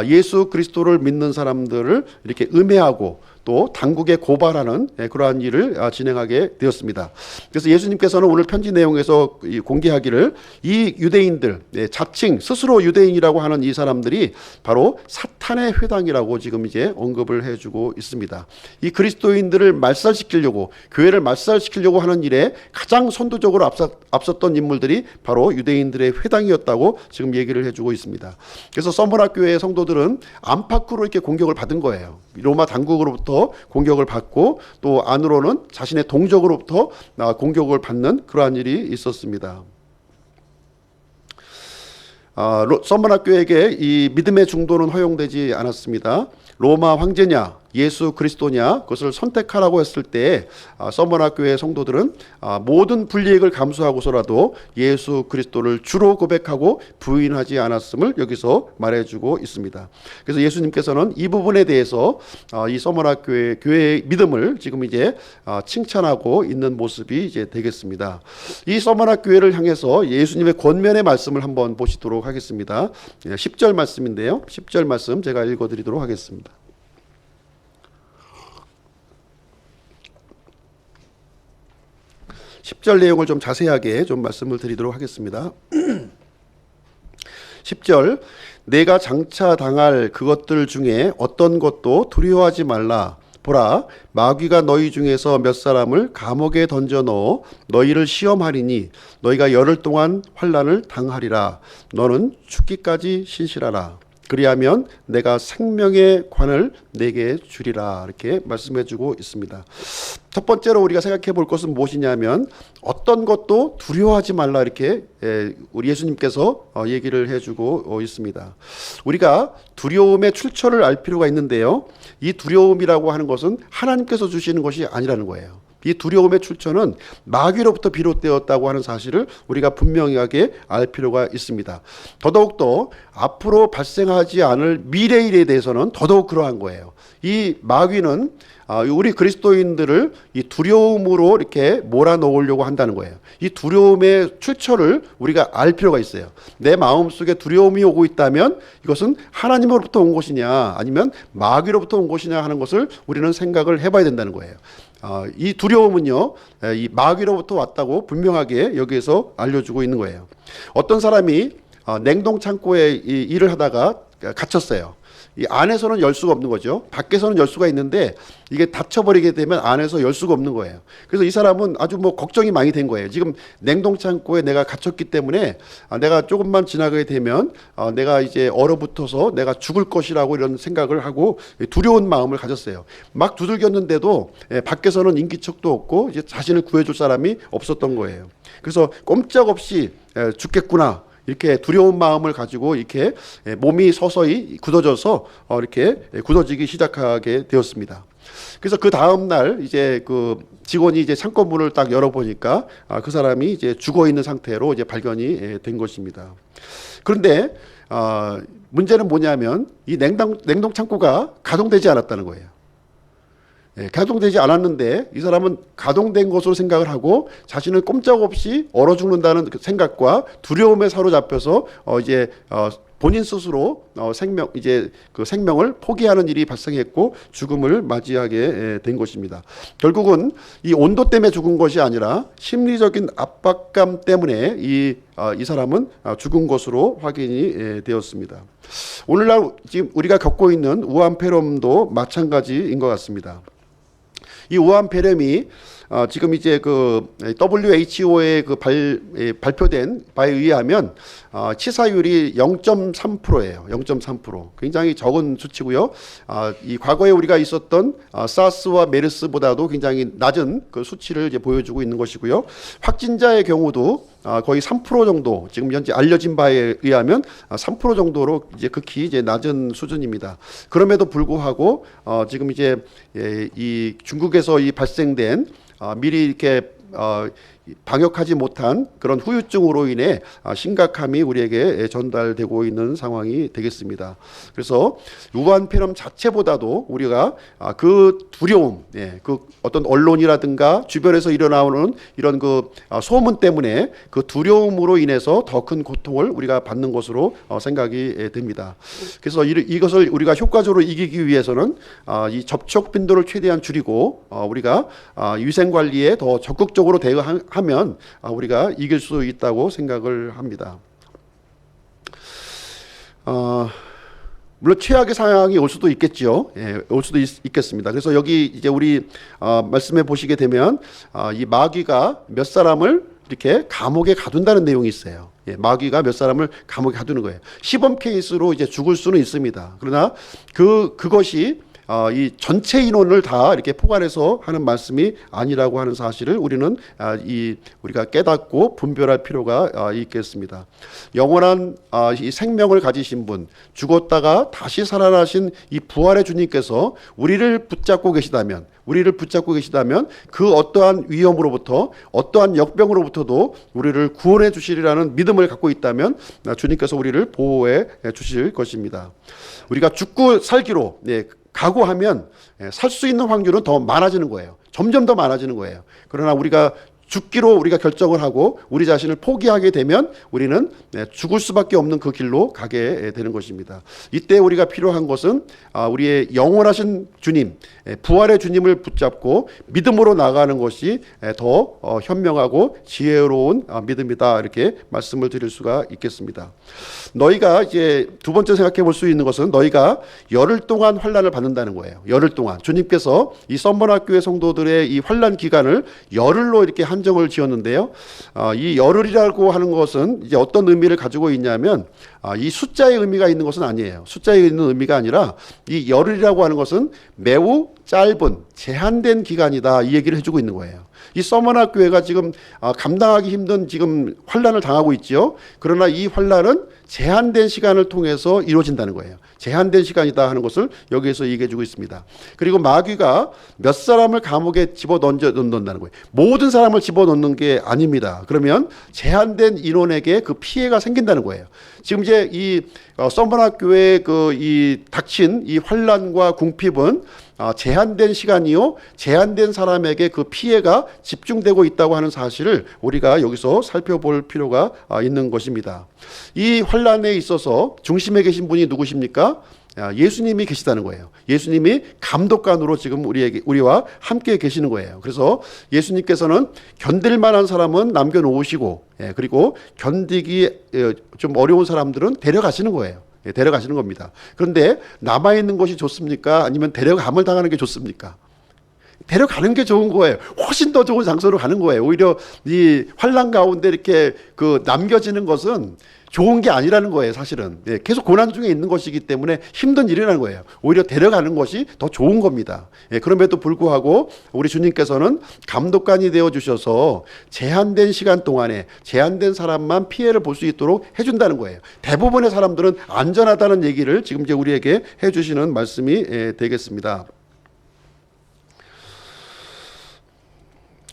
예수 그리스도를 믿는 사람들을 이렇게 음해하고 또 당국에 고발하는 그러한 일을 진행하게 되었습니다. 그래서 예수님께서는 오늘 편지 내용에서 공개하기를 이 유대인들, 자칭 스스로 유대인이라고 하는 이 사람들이 바로 사탄의 회당이라고 지금 이제 언급을 해주고 있습니다. 이 그리스도인들을 말살시키려고, 교회를 말살시키려고 하는 일에 가장 선두적으로 앞섰던 인물들이 바로 유대인들의 회당이었다고 지금 얘기를 해주고 있습니다. 그래서 서머나 교회의 성도들은 안팎으로 이렇게 공격을 받은 거예요. 로마 당국으로부터 공격을 받고 또 안으로는 자신의 동족으로부터 공격을 받는 그러한 일이 있었습니다. 서머나 교회에게 이 믿음의 중도는 허용되지 않았습니다. 로마 황제냐 예수 그리스도냐 그것을 선택하라고 했을 때 서머나 교회 성도들은 모든 불이익을 감수하고서라도 예수 그리스도를 주로 고백하고 부인하지 않았음을 여기서 말해주고 있습니다. 그래서 예수님께서는 이 부분에 대해서 이 서머나 교회의 믿음을 지금 이제 칭찬하고 있는 모습이 이제 되겠습니다. 이 서머나 교회를 향해서 예수님의 권면의 말씀을 한번 보시도록 하겠습니다. 10절 말씀인데요. 10절 말씀 제가 읽어드리도록 하겠습니다. 10절 내용을 좀 자세하게 좀 말씀을 드리도록 하겠습니다. 10절 내가 장차 당할 그것들 중에 어떤 것도 두려워하지 말라. 보라 마귀가 너희 중에서 몇 사람을 감옥에 던져 넣어 너희를 시험하리니 너희가 열흘 동안 환난을 당하리라. 너는 죽기까지 신실하라. 그리하면 내가 생명의 관을 내게 주리라. 이렇게 말씀해주고 있습니다. 첫 번째로 우리가 생각해 볼 것은 무엇이냐면 어떤 것도 두려워하지 말라 이렇게 우리 예수님께서 얘기를 해주고 있습니다. 우리가 두려움의 출처를 알 필요가 있는데요. 이 두려움이라고 하는 것은 하나님께서 주시는 것이 아니라는 거예요. 이 두려움의 출처는 마귀로부터 비롯되었다고 하는 사실을 우리가 분명하게 알 필요가 있습니다. 더더욱더 앞으로 발생하지 않을 미래 일에 대해서는 더더욱 그러한 거예요. 이 마귀는 우리 그리스도인들을 이 두려움으로 이렇게 몰아넣으려고 한다는 거예요. 이 두려움의 출처를 우리가 알 필요가 있어요. 내 마음속에 두려움이 오고 있다면 이것은 하나님으로부터 온 것이냐 아니면 마귀로부터 온 것이냐 하는 것을 우리는 생각을 해봐야 된다는 거예요. 이 두려움은요, 이 마귀로부터 왔다고 분명하게 여기에서 알려주고 있는 거예요. 어떤 사람이 냉동 창고에 일을 하다가 갇혔어요. 이 안에서는 열 수가 없는 거죠. 밖에서는 열 수가 있는데 이게 닫혀버리게 되면 안에서 열 수가 없는 거예요. 그래서 이 사람은 아주 걱정이 많이 된 거예요. 지금 냉동창고에 내가 갇혔기 때문에 내가 조금만 지나가게 되면 내가 이제 얼어붙어서 내가 죽을 것이라고 이런 생각을 하고 두려운 마음을 가졌어요. 막 두들겼는데도 밖에서는 인기척도 없고 이제 자신을 구해줄 사람이 없었던 거예요. 그래서 꼼짝없이 죽겠구나, 이렇게 두려운 마음을 가지고 이렇게 몸이 서서히 굳어져서 이렇게 굳어지기 시작하게 되었습니다. 그래서 그 다음 날 이제 그 직원이 이제 창고 문을 딱 열어보니까 그 사람이 이제 죽어 있는 상태로 이제 발견이 된 것입니다. 그런데 문제는 뭐냐면 이 냉동 창고가 가동되지 않았다는 거예요. 가동되지 않았는데 이 사람은 가동된 것으로 생각을 하고 자신을 꼼짝없이 얼어 죽는다는 그 생각과 두려움에 사로잡혀서 이제 본인 스스로 그 생명을 포기하는 일이 발생했고 죽음을 맞이하게 된 것입니다. 결국은 이 온도 때문에 죽은 것이 아니라 심리적인 압박감 때문에 이 사람은 죽은 것으로 확인이 되었습니다. 오늘날 지금 우리가 겪고 있는 우한 폐렴도 마찬가지인 것 같습니다. 이 우한 폐렴이 지금 이제 그 WHO의 그 발표된 바에 의하면 치사율이 0.3%예요. 0.3%. 굉장히 적은 수치고요. 이 과거에 우리가 있었던 사스와 메르스보다도 굉장히 낮은 그 수치를 이제 보여주고 있는 것이고요. 확진자의 경우도 거의 3% 정도, 지금 현재 알려진 바에 의하면 3% 정도로 이제 극히 이제 낮은 수준입니다. 그럼에도 불구하고 지금 이제 이 중국에서 이 발생된 미리 이렇게 방역하지 못한 그런 후유증으로 인해 심각함이 우리에게 전달되고 있는 상황이 되겠습니다. 그래서 우한 폐렴 자체보다도 우리가 그 두려움, 그 어떤 언론이라든가 주변에서 일어나오는 이런 그 소문 때문에 그 두려움으로 인해서 더 큰 고통을 우리가 받는 것으로 생각이 됩니다. 그래서 이것을 우리가 효과적으로 이기기 위해서는 이 접촉 빈도를 최대한 줄이고 우리가 위생 관리에 더 적극적으로 대응하면 우리가 이길 수 있다고 생각을 합니다. 물론 최악의 상황이 올 수도 있겠죠. 올 수도 있겠습니다. 그래서 여기 이제 우리 말씀해 보시게 되면 이 마귀가 몇 사람을 이렇게 감옥에 가둔다는 내용이 있어요. 마귀가 몇 사람을 감옥에 가두는 거예요. 시범 케이스로 이제 죽을 수는 있습니다. 그러나 그것이 이 전체 인원을 다 이렇게 포괄해서 하는 말씀이 아니라고 하는 사실을 우리는 우리가 깨닫고 분별할 필요가 있겠습니다. 영원한 이 생명을 가지신 분, 죽었다가 다시 살아나신 이 부활의 주님께서 우리를 붙잡고 계시다면 그 어떠한 위험으로부터 어떠한 역병으로부터도 우리를 구원해 주시리라는 믿음을 갖고 있다면 주님께서 우리를 보호해 주실 것입니다. 우리가 죽고 살기로 각오하면 살 수 있는 확률은 더 많아지는 거예요. 점점 더 많아지는 거예요. 그러나 우리가 죽기로 우리가 결정을 하고 우리 자신을 포기하게 되면 우리는 죽을 수밖에 없는 그 길로 가게 되는 것입니다. 이때 우리가 필요한 것은 우리의 영원하신 주님, 부활의 주님을 붙잡고 믿음으로 나가는 것이 더 현명하고 지혜로운 믿음이다, 이렇게 말씀을 드릴 수가 있겠습니다. 너희가 이제 두 번째 생각해 볼 수 있는 것은 너희가 열흘 동안 환난을 받는다는 거예요. 열흘 동안 주님께서 이 썸머나 교회 성도들의 이 환난 기간을 열흘로 이렇게 한정을 지었는데요. 이 열흘이라고 하는 것은 이제 어떤 의미를 가지고 있냐면 이 숫자의 의미가 있는 것은 아니에요. 숫자에 있는 의미가 아니라 이 열흘이라고 하는 것은 매우 짧은 제한된 기간이다, 이 얘기를 해주고 있는 거예요. 이 서머나 교회가 지금 감당하기 힘든 지금 환란을 당하고 있죠. 그러나 이 환란은 제한된 시간을 통해서 이루어진다는 거예요. 제한된 시간이다 하는 것을 여기에서 얘기해 주고 있습니다. 그리고 마귀가 몇 사람을 감옥에 집어넣는다는 거예요. 모든 사람을 집어넣는 게 아닙니다. 그러면 제한된 인원에게 그 피해가 생긴다는 거예요. 지금 이제 이 서머나 교회의 이 닥친 이 환란과 궁핍은 제한된 시간이요, 제한된 사람에게 그 피해가 집중되고 있다고 하는 사실을 우리가 여기서 살펴볼 필요가 있는 것입니다. 이 환란에 있어서 중심에 계신 분이 누구십니까? 예수님이 계시다는 거예요. 예수님이 감독관으로 지금 우리와 함께 계시는 거예요. 그래서 예수님께서는 견딜 만한 사람은 남겨놓으시고, 그리고 견디기 좀 어려운 사람들은 데려가시는 거예요. 데려가시는 겁니다. 그런데 남아있는 것이 좋습니까? 아니면 데려감을 당하는 게 좋습니까? 데려가는 게 좋은 거예요. 훨씬 더 좋은 장소로 가는 거예요. 오히려 이 환난 가운데 이렇게 남겨지는 것은 좋은 게 아니라는 거예요, 사실은. 계속 고난 중에 있는 것이기 때문에 힘든 일이라는 거예요. 오히려 데려가는 것이 더 좋은 겁니다. 그럼에도 불구하고 우리 주님께서는 감독관이 되어 주셔서 제한된 시간 동안에 제한된 사람만 피해를 볼 수 있도록 해준다는 거예요. 대부분의 사람들은 안전하다는 얘기를 지금 이제 우리에게 해주시는 말씀이 되겠습니다.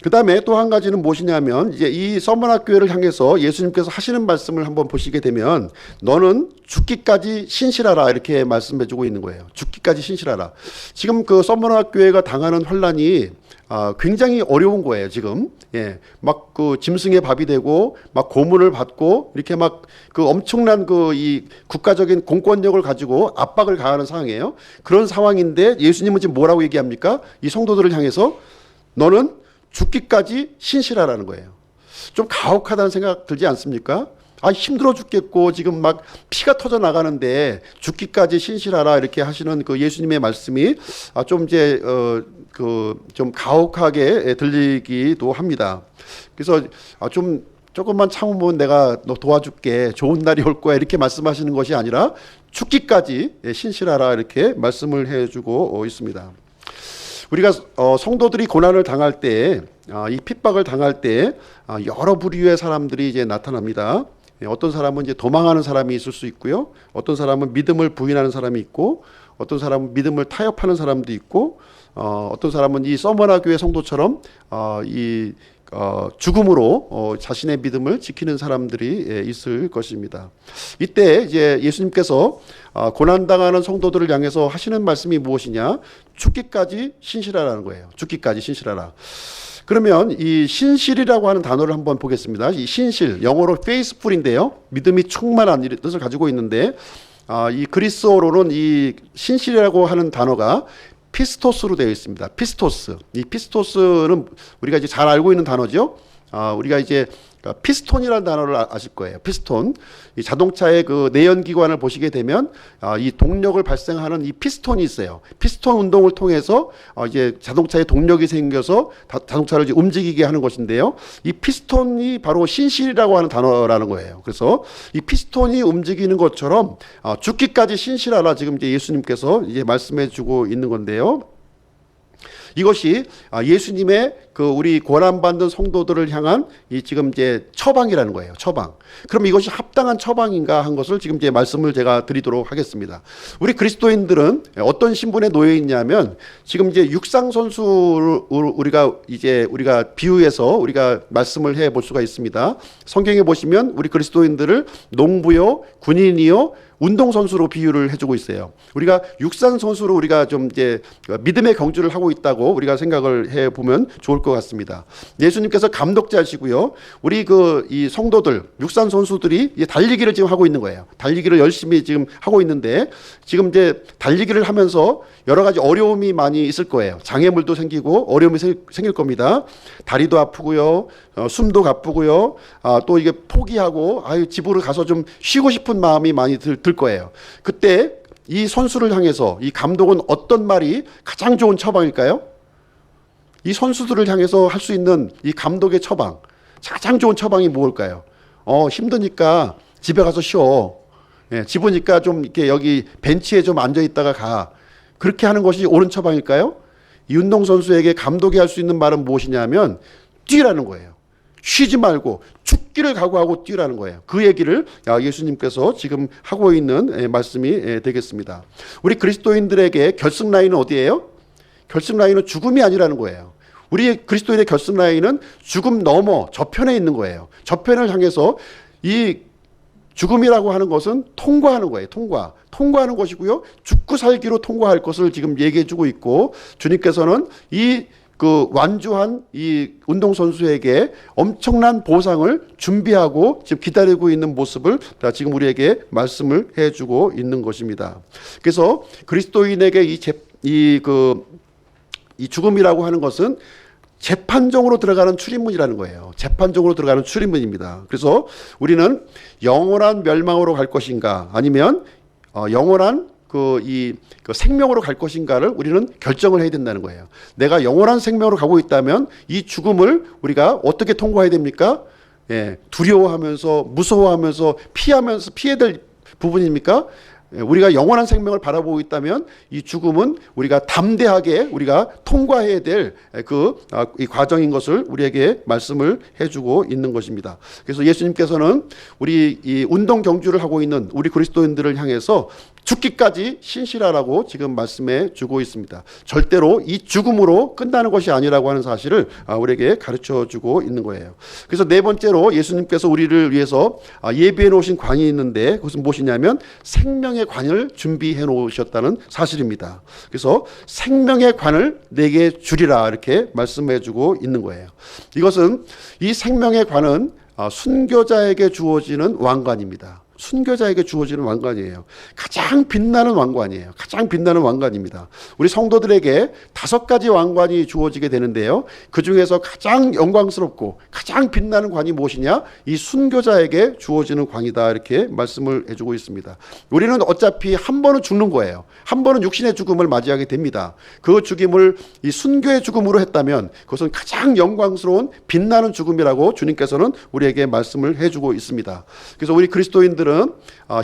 그 다음에 또 한 가지는 무엇이냐면, 이제 이 서머나 교회를 향해서 예수님께서 하시는 말씀을 한번 보시게 되면, 너는 죽기까지 신실하라, 이렇게 말씀해 주고 있는 거예요. 죽기까지 신실하라. 지금 그 서머나 교회가 당하는 환란이 굉장히 어려운 거예요, 지금. 막 짐승의 밥이 되고, 막 고문을 받고, 이렇게 막 엄청난 이 국가적인 공권력을 가지고 압박을 가하는 상황이에요. 그런 상황인데 예수님은 지금 뭐라고 얘기합니까? 이 성도들을 향해서 너는 죽기까지 신실하라는 거예요. 좀 가혹하다는 생각 들지 않습니까? 힘들어 죽겠고 지금 막 피가 터져 나가는데 죽기까지 신실하라, 이렇게 하시는 그 예수님의 말씀이 좀 이제 좀 가혹하게 들리기도 합니다. 그래서 조금만 참으면 내가 너 도와줄게, 좋은 날이 올 거야, 이렇게 말씀하시는 것이 아니라 죽기까지 신실하라, 이렇게 말씀을 해주고 있습니다. 우리가 성도들이 고난을 당할 때, 이 핍박을 당할 때 여러 부류의 사람들이 이제 나타납니다. 어떤 사람은 이제 도망하는 사람이 있을 수 있고요. 어떤 사람은 믿음을 부인하는 사람이 있고, 어떤 사람은 믿음을 타협하는 사람도 있고, 어떤 사람은 이 서머나 교회 성도처럼 죽음으로 자신의 믿음을 지키는 사람들이 있을 것입니다. 이때 이제 예수님께서 고난당하는 성도들을 향해서 하시는 말씀이 무엇이냐? 죽기까지 신실하라는 거예요. 죽기까지 신실하라. 그러면 이 신실이라고 하는 단어를 한번 보겠습니다. 이 신실, 영어로 faithful인데요. 믿음이 충만한 뜻을 가지고 있는데, 이 그리스어로는 이 신실이라고 하는 단어가 피스토스로 되어 있습니다. 피스토스. 이 피스토스는 우리가 이제 잘 알고 있는 단어죠. 우리가 이제 피스톤이라는 단어를 아실 거예요. 피스톤. 이 자동차의 그 내연기관을 보시게 되면 이 동력을 발생하는 이 피스톤이 있어요. 피스톤 운동을 통해서 이제 자동차에 동력이 생겨서 자동차를 이제 움직이게 하는 것인데요. 이 피스톤이 바로 신실이라고 하는 단어라는 거예요. 그래서 이 피스톤이 움직이는 것처럼 죽기까지 신실하라, 지금 이제 예수님께서 이제 말씀해 주고 있는 건데요. 이것이 예수님의 우리 고난받는 성도들을 향한 이 지금 이제 처방이라는 거예요. 처방. 그럼 이것이 합당한 처방인가 한 것을 지금 이제 말씀을 제가 드리도록 하겠습니다. 우리 그리스도인들은 어떤 신분에 놓여 있냐면, 지금 이제 육상 선수를 우리가 비유해서 우리가 말씀을 해 볼 수가 있습니다. 성경에 보시면 우리 그리스도인들을 농부요, 군인이요, 운동선수로 비유를 해주고 있어요. 우리가 육상 선수로 우리가 좀 이제 믿음의 경주를 하고 있다고 우리가 생각을 해 보면 좋을 것 같습니다. 예수님께서 감독자시고요. 우리 이 성도들, 육상 선수들이 달리기를 지금 하고 있는 거예요. 달리기를 열심히 지금 하고 있는데, 지금 이제 달리기를 하면서 여러 가지 어려움이 많이 있을 거예요. 장애물도 생기고 어려움이 생길 겁니다. 다리도 아프고요. 숨도 가쁘고요. 또 이게 포기하고 집으로 가서 좀 쉬고 싶은 마음이 많이 들 거예요. 그때 이 선수를 향해서 이 감독은 어떤 말이 가장 좋은 처방일까요? 이 선수들을 향해서 할 수 있는 이 감독의 처방, 가장 좋은 처방이 뭘까요? 힘드니까 집에 가서 쉬어. 집으니까 좀 이렇게 여기 벤치에 좀 앉아 있다가 가. 그렇게 하는 것이 옳은 처방일까요? 이 운동선수에게 감독이 할 수 있는 말은 무엇이냐면 뛰라는 거예요. 쉬지 말고 죽기를 각오하고 뛰라는 거예요. 그 얘기를 예수님께서 지금 하고 있는 말씀이 되겠습니다. 우리 그리스도인들에게 결승 라인은 어디예요? 결승 라인은 죽음이 아니라는 거예요. 우리 그리스도인의 결승 라인은 죽음 넘어 저편에 있는 거예요. 저편을 향해서 이 죽음이라고 하는 것은 통과하는 거예요. 통과하는 것이고요. 죽고 살기로 통과할 것을 지금 얘기해 주고 있고, 주님께서는 이 완주한 이 운동선수에게 엄청난 보상을 준비하고 지금 기다리고 있는 모습을 지금 우리에게 말씀을 해 주고 있는 것입니다. 그래서 그리스도인에게 이 죽음이라고 하는 것은 재판정으로 들어가는 출입문이라는 거예요. 재판정으로 들어가는 출입문입니다. 그래서 우리는 영원한 멸망으로 갈 것인가, 아니면 영원한 생명으로 갈 것인가를 우리는 결정을 해야 된다는 거예요. 내가 영원한 생명으로 가고 있다면 이 죽음을 우리가 어떻게 통과해야 됩니까? 두려워하면서, 무서워하면서, 피해야 될 부분입니까? 우리가 영원한 생명을 바라보고 있다면 이 죽음은 우리가 담대하게 우리가 통과해야 될 이 과정인 것을 우리에게 말씀을 해주고 있는 것입니다. 그래서 예수님께서는 우리 이 운동 경주를 하고 있는 우리 그리스도인들을 향해서 죽기까지 신실하라고 지금 말씀해 주고 있습니다. 절대로 이 죽음으로 끝나는 것이 아니라고 하는 사실을 우리에게 가르쳐 주고 있는 거예요. 그래서 네 번째로 예수님께서 우리를 위해서 예비해 놓으신 관이 있는데, 그것은 무엇이냐면 생명의 관을 준비해 놓으셨다는 사실입니다. 그래서 생명의 관을 내게 주리라 이렇게 말씀해 주고 있는 거예요. 이것은, 이 생명의 관은 순교자에게 주어지는 왕관입니다. 순교자에게 주어지는 왕관이에요. 가장 빛나는 왕관이에요. 가장 빛나는 왕관입니다. 우리 성도들에게 5가지 왕관이 주어지게 되는데요, 그 중에서 가장 영광스럽고 가장 빛나는 관이 무엇이냐? 이 순교자에게 주어지는 관이다 이렇게 말씀을 해주고 있습니다. 우리는 어차피 한 번은 죽는 거예요. 한 번은 육신의 죽음을 맞이하게 됩니다. 그 죽임을 이 순교의 죽음으로 했다면 그것은 가장 영광스러운 빛나는 죽음이라고 주님께서는 우리에게 말씀을 해주고 있습니다. 그래서 우리 그리스도인들은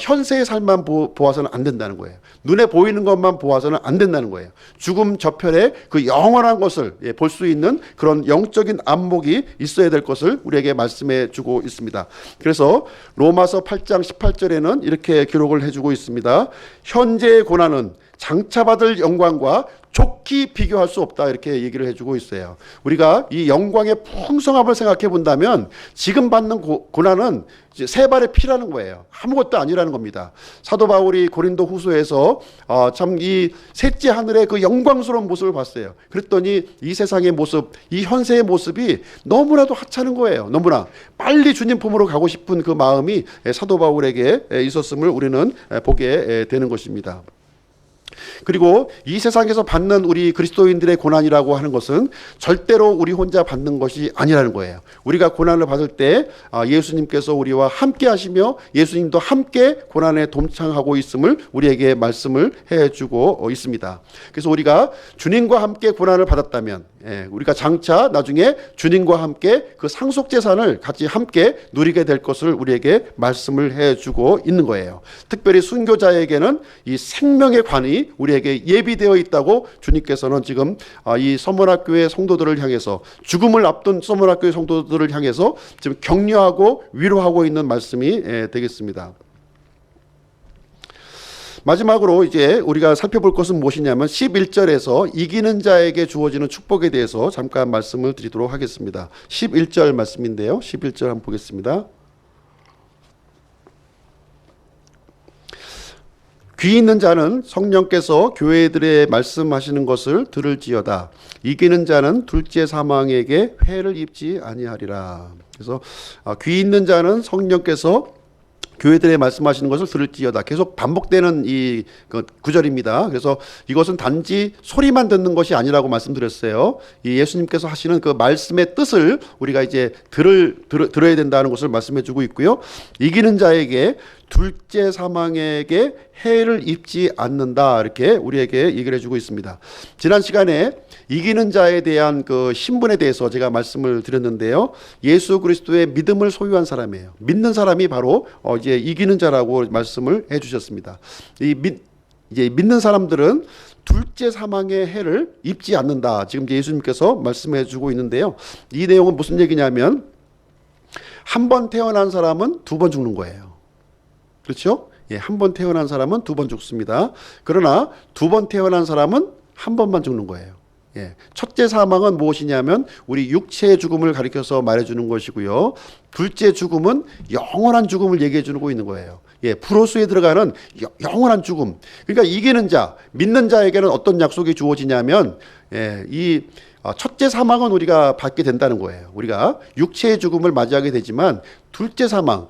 현세의 삶만 보아서는 안 된다는 거예요. 눈에 보이는 것만 보아서는 안 된다는 거예요. 죽음 저편에 그 영원한 것을 볼 수 있는 그런 영적인 안목이 있어야 될 것을 우리에게 말씀해 주고 있습니다. 그래서 로마서 8장 18절에는 이렇게 기록을 해주고 있습니다. 현재의 고난은 장차받을 영광과 좋게 비교할 수 없다 이렇게 얘기를 해주고 있어요. 우리가 이 영광의 풍성함을 생각해 본다면 지금 받는 고난은 이제 세 발의 피라는 거예요. 아무것도 아니라는 겁니다. 사도 바울이 고린도 후서에서 참 이 셋째 하늘의 그 영광스러운 모습을 봤어요. 그랬더니 이 세상의 모습, 이 현세의 모습이 너무나도 하찮은 거예요. 너무나 빨리 주님 품으로 가고 싶은 그 마음이 사도 바울에게 있었음을 우리는 보게 되는 것입니다. 그리고 이 세상에서 받는 우리 그리스도인들의 고난이라고 하는 것은 절대로 우리 혼자 받는 것이 아니라는 거예요. 우리가 고난을 받을 때 예수님께서 우리와 함께 하시며 예수님도 함께 고난에 동참하고 있음을 우리에게 말씀을 해주고 있습니다. 그래서 우리가 주님과 함께 고난을 받았다면 우리가 장차 나중에 주님과 함께 그 상속재산을 같이 함께 누리게 될 것을 우리에게 말씀을 해주고 있는 거예요. 특별히 순교자에게는 이 생명의 관이 우리에게 예비되어 있다고 주님께서는 지금 이 서문학교의 성도들을 향해서, 죽음을 앞둔 서문학교의 성도들을 향해서 지금 격려하고 위로하고 있는 말씀이 되겠습니다. 마지막으로 이제 우리가 살펴볼 것은 무엇이냐면 11절에서 이기는 자에게 주어지는 축복에 대해서 잠깐 말씀을 드리도록 하겠습니다. 11절 말씀인데요. 11절 한번 보겠습니다. 귀 있는 자는 성령께서 교회들에 말씀하시는 것을 들을지어다. 이기는 자는 둘째 사망에게 회를 입지 아니하리라. 그래서 귀 있는 자는 성령께서 교회들에 말씀하시는 것을 들을지어다. 계속 반복되는 이 구절입니다. 그래서 이것은 단지 소리만 듣는 것이 아니라고 말씀드렸어요. 이 예수님께서 하시는 그 말씀의 뜻을 우리가 이제 들어야 된다는 것을 말씀해주고 있고요. 이기는 자에게 둘째 사망에게 해를 입지 않는다 이렇게 우리에게 얘기를 해주고 있습니다. 지난 시간에 이기는 자에 대한 그 신분에 대해서 제가 말씀을 드렸는데요. 예수 그리스도의 믿음을 소유한 사람이에요. 믿는 사람이 바로 이제 이기는 자라고 말씀을 해주셨습니다. 이제 믿는 사람들은 둘째 사망의 해를 입지 않는다. 지금 예수님께서 말씀해 주고 있는데요. 이 내용은 무슨 얘기냐면 한 번 태어난 사람은 두 번 죽는 거예요. 그렇죠? 예, 한 번 태어난 사람은 두 번 죽습니다. 그러나 두 번 태어난 사람은 한 번만 죽는 거예요. 예, 첫째 사망은 무엇이냐면 우리 육체의 죽음을 가리켜서 말해주는 것이고요. 둘째 죽음은 영원한 죽음을 얘기해 주고 있는 거예요. 예, 프로수에 들어가는 영원한 죽음. 그러니까 이기는 자, 믿는 자에게는 어떤 약속이 주어지냐면 이 첫째 사망은 우리가 받게 된다는 거예요. 우리가 육체의 죽음을 맞이하게 되지만 둘째 사망,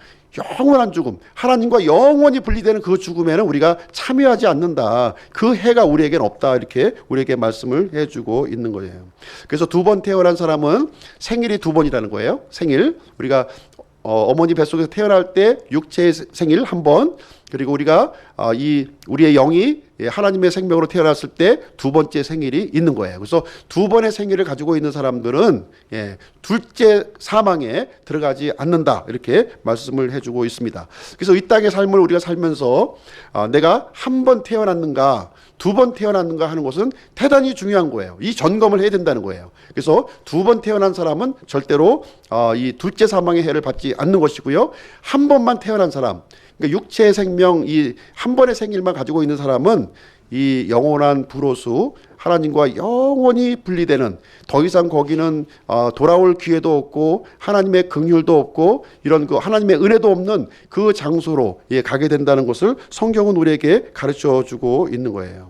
영원한 죽음, 하나님과 영원히 분리되는 그 죽음에는 우리가 참여하지 않는다. 그 해가 우리에겐 없다. 이렇게 우리에게 말씀을 해주고 있는 거예요. 그래서 두 번 태어난 사람은 생일이 두 번이라는 거예요. 생일. 우리가 어머니 뱃속에서 태어날 때 육체의 생일 한 번, 그리고 우리가 우리의 영이 하나님의 생명으로 태어났을 때 두 번째 생일이 있는 거예요. 그래서 두 번의 생일을 가지고 있는 사람들은 둘째 사망에 들어가지 않는다. 이렇게 말씀을 해주고 있습니다. 그래서 이 땅의 삶을 우리가 살면서 내가 한 번 태어났는가 두 번 태어났는가 하는 것은 대단히 중요한 거예요. 이 점검을 해야 된다는 거예요. 그래서 두 번 태어난 사람은 절대로 이 둘째 사망의 해를 받지 않는 것이고요. 한 번만 태어난 사람, 그러니까 육체의 생명, 이 한 번의 생일만 가지고 있는 사람은 이 영원한 불호수, 하나님과 영원히 분리되는, 더 이상 거기는 돌아올 기회도 없고 하나님의 긍휼도 없고 이런 그 하나님의 은혜도 없는 그 장소로 가게 된다는 것을 성경은 우리에게 가르쳐 주고 있는 거예요.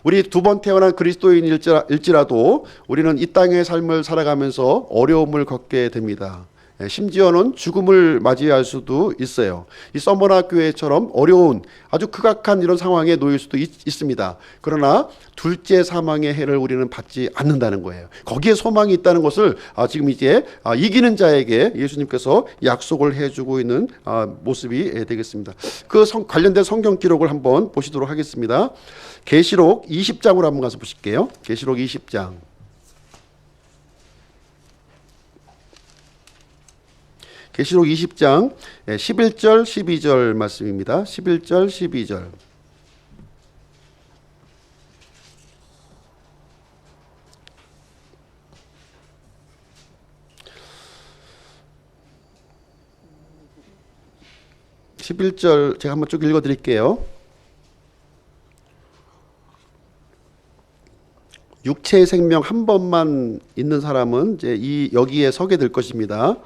우리 두 번 태어난 그리스도인일지라도 우리는 이 땅의 삶을 살아가면서 어려움을 겪게 됩니다. 심지어는 죽음을 맞이할 수도 있어요. 이 서머나 교회처럼 어려운 아주 극악한 이런 상황에 놓일 수도 있습니다. 그러나 둘째 사망의 해를 우리는 받지 않는다는 거예요. 거기에 소망이 있다는 것을 지금 이제 이기는 자에게 예수님께서 약속을 해주고 있는 모습이 되겠습니다. 그 관련된 성경 기록을 한번 보시도록 하겠습니다. 계시록 20장으로 한번 가서 보실게요. 계시록 20장. 계시록 20장 11절 12절 말씀입니다. 11절 12절. 제가 한번 쭉 읽어드릴게요. 육체의 생명 한 번만 있는 사람은 이제 여기에 서게 될 것입니다.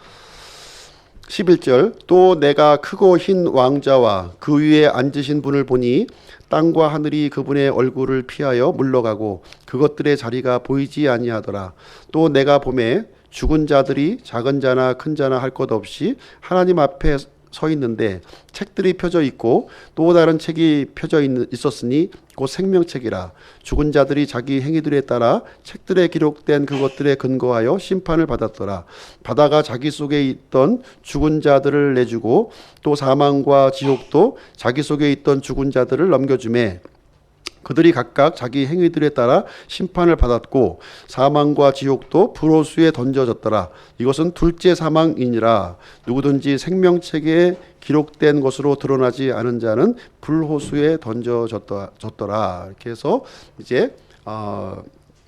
11절. 또 내가 크고 흰 왕자와 그 위에 앉으신 분을 보니 땅과 하늘이 그분의 얼굴을 피하여 물러가고 그것들의 자리가 보이지 아니하더라. 또 내가 보매 죽은 자들이 작은 자나 큰 자나 할 것 없이 하나님 앞에 서 있는데 책들이 펴져 있고 또 다른 책이 펴져 있었으니 곧 생명책이라. 죽은 자들이 자기 행위들에 따라 책들에 기록된 그것들에 근거하여 심판을 받았더라. 바다가 자기 속에 있던 죽은 자들을 내주고 또 사망과 지옥도 자기 속에 있던 죽은 자들을 넘겨주매 그들이 각각 자기 행위들에 따라 심판을 받았고 사망과 지옥도 불호수에 던져졌더라. 이것은 둘째 사망이니라. 누구든지 생명책에 기록된 것으로 드러나지 않은 자는 불호수에 던져졌더라. 이렇게 해서 이제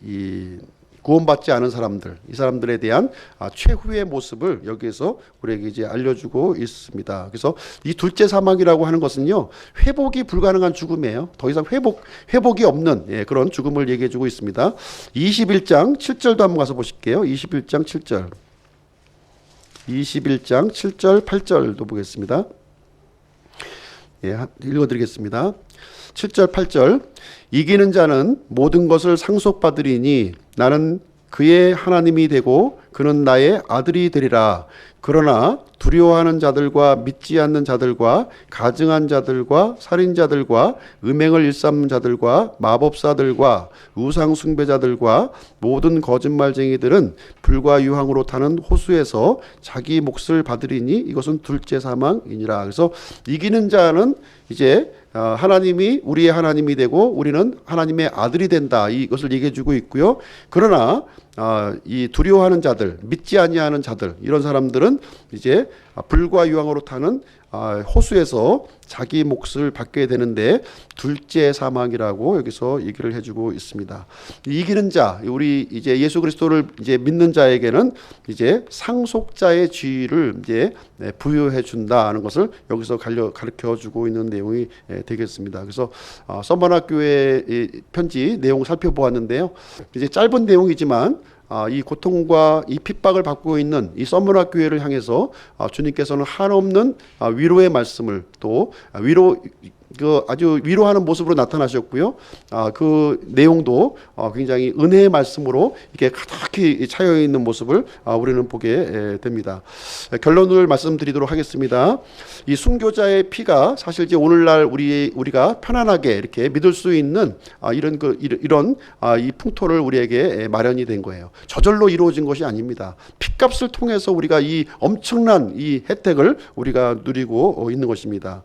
이 구원받지 않은 사람들, 이 사람들에 대한 최후의 모습을 여기에서 우리에게 이제 알려주고 있습니다. 그래서 이 둘째 사망이라고 하는 것은요, 회복이 불가능한 죽음이에요. 더 이상 회복이 없는 그런 죽음을 얘기해주고 있습니다. 21장 7절도 한번 가서 보실게요. 21장 7절. 21장 7절 8절도 보겠습니다. 읽어드리겠습니다. 7절 8절. 이기는 자는 모든 것을 상속받으리니 나는 그의 하나님이 되고 그는 나의 아들이 되리라. 그러나 두려워하는 자들과 믿지 않는 자들과 가증한 자들과 살인자들과 음행을 일삼는 자들과 마법사들과 우상 숭배자들과 모든 거짓말쟁이들은 불과 유황으로 타는 호수에서 자기 몫을 받으리니 이것은 둘째 사망이니라. 그래서 이기는 자는 이제 하나님이 우리의 하나님이 되고 우리는 하나님의 아들이 된다. 이것을 얘기해주고 있고요. 그러나 이 두려워하는 자들, 믿지 아니하는 자들, 이런 사람들은 이제 불과 유황으로 타는 호수에서 자기 몫을 받게 되는데 둘째 사망이라고 여기서 얘기를 해주고 있습니다. 이기는 자, 우리 이제 예수 그리스도를 이제 믿는 자에게는 이제 상속자의 지위를 이제 부여해 준다는 것을 여기서 가르쳐 주고 있는 내용이 되겠습니다. 그래서 서머나 교회 편지 내용 살펴보았는데요. 이제 짧은 내용이지만 이 고통과 이 핍박을 받고 있는 이 서머나 교회를 향해서 주님께서는 한없는 위로의 말씀을 또 아주 위로하는 모습으로 나타나셨고요. 그 내용도 굉장히 은혜의 말씀으로 이렇게 가득히 차여 있는 모습을 우리는 보게 됩니다. 결론을 말씀드리도록 하겠습니다. 이 순교자의 피가 사실 이제 오늘날 우리가 편안하게 이렇게 믿을 수 있는 이런 이 풍토를 우리에게 마련이 된 거예요. 저절로 이루어진 것이 아닙니다. 핏값을 통해서 우리가 이 엄청난 이 혜택을 우리가 누리고 있는 것입니다.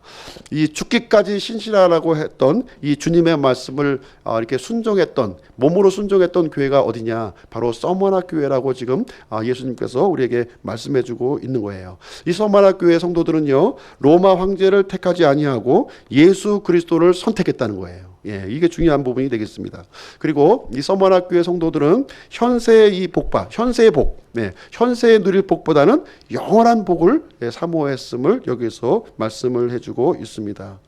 이 죽기까지 신실하라고 했던 이 주님의 말씀을 이렇게 순종했던, 몸으로 순종했던 교회가 어디냐? 바로 서머나 교회라고 지금 예수님께서 우리에게 말씀해주고 있는 거예요. 이 서머나 교회 성도들은요, 로마 황제를 택하지 아니하고 예수 그리스도를 선택했다는 거예요. 이게 중요한 부분이 되겠습니다. 그리고 이 서머나 교회 성도들은 현세의 복, 현세에 누릴 복보다는 영원한 복을 사모했음을 여기서 말씀을 해주고 있습니다.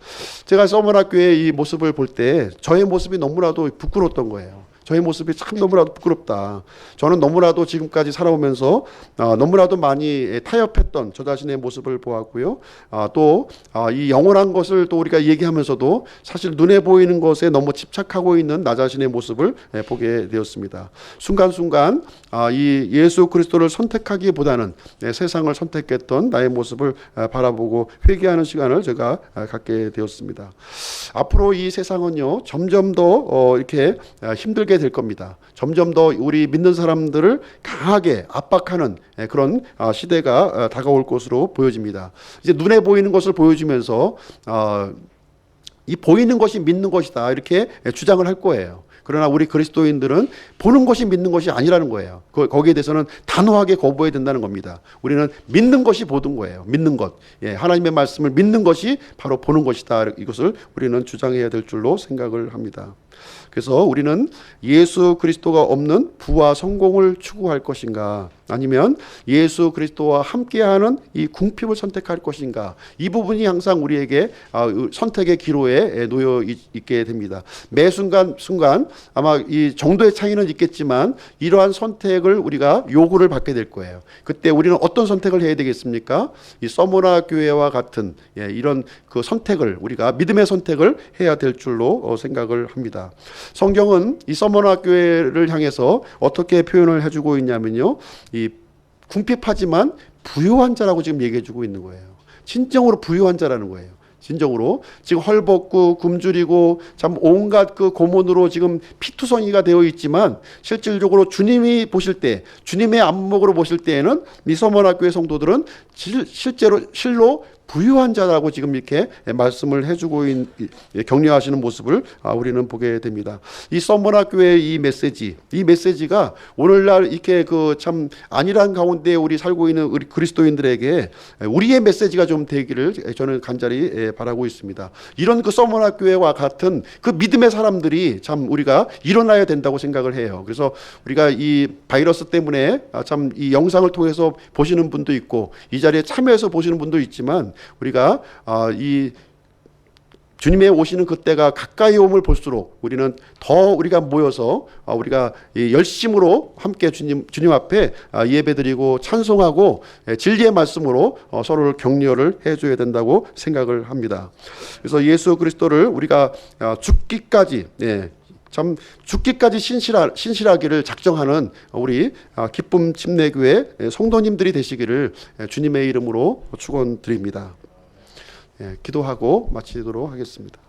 제가 서머나 교회의 이 모습을 볼 때 저의 모습이 너무나도 부끄러웠던 거예요. 저의 모습이 참 너무나도 부끄럽다. 저는 너무나도 지금까지 살아오면서 너무나도 많이 타협했던 저 자신의 모습을 보았고요. 또 이 영원한 것을 또 우리가 얘기하면서도 사실 눈에 보이는 것에 너무 집착하고 있는 나 자신의 모습을 보게 되었습니다. 순간순간 이 예수 그리스도를 선택하기보다는 세상을 선택했던 나의 모습을 바라보고 회개하는 시간을 제가 갖게 되었습니다. 앞으로 이 세상은요, 점점 더 이렇게 힘들게 될 겁니다. 점점 더 우리 믿는 사람들을 강하게 압박하는 그런 시대가 다가올 것으로 보여집니다. 이제 눈에 보이는 것을 보여주면서 이 보이는 것이 믿는 것이다 이렇게 주장을 할 거예요. 그러나 우리 그리스도인들은 보는 것이 믿는 것이 아니라는 거예요. 거기에 대해서는 단호하게 거부해야 된다는 겁니다. 우리는 믿는 것이 보는 거예요. 믿는 것. 하나님의 말씀을 믿는 것이 바로 보는 것이다. 이것을 우리는 주장해야 될 줄로 생각을 합니다. 그래서 우리는 예수 그리스도가 없는 부와 성공을 추구할 것인가, 아니면 예수 그리스도와 함께하는 이 궁핍을 선택할 것인가, 이 부분이 항상 우리에게 선택의 기로에 놓여 있게 됩니다. 매 순간 아마 이 정도의 차이는 있겠지만 이러한 선택을 우리가 요구를 받게 될 거예요. 그때 우리는 어떤 선택을 해야 되겠습니까? 이 서머나 교회와 같은 이런 그 선택을, 우리가 믿음의 선택을 해야 될 줄로 생각을 합니다. 성경은 이 서머나 교회를 향해서 어떻게 표현을 해주고 있냐면요, 이 궁핍하지만 부유한 자라고 지금 얘기해주고 있는 거예요. 진정으로 부유한 자라는 거예요. 진정으로 지금 헐벗고 굶주리고 참 온갖 그 고문으로 지금 피투성이가 되어 있지만 실질적으로 주님이 보실 때, 주님의 안목으로 보실 때에는 이 서머나 교회 성도들은 실로 부유한 자라고 지금 이렇게 말씀을 해주고 격려하시는 모습을 우리는 보게 됩니다. 이 서머나 교회의 이 메시지가 오늘날 이렇게 그 참 안일한 가운데 우리 살고 있는 우리 그리스도인들에게 우리의 메시지가 좀 되기를 저는 간절히 바라고 있습니다. 이런 그 서머나 교회와 같은 그 믿음의 사람들이 참 우리가 일어나야 된다고 생각을 해요. 그래서 우리가 이 바이러스 때문에 참 이 영상을 통해서 보시는 분도 있고 이 자리에 참여해서 보시는 분도 있지만, 우리가 이 주님의 오시는 그때가 가까이 옴을 볼수록 우리는 더 우리가 모여서 우리가 열심으로 함께 주님 앞에 예배드리고 찬송하고 진리의 말씀으로 서로를 격려를 해줘야 된다고 생각을 합니다. 그래서 예수 그리스도를 우리가 죽기까지 신실하기를 작정하는 우리 기쁨 침례교회 성도님들이 되시기를 주님의 이름으로 축원드립니다. 기도하고 마치도록 하겠습니다.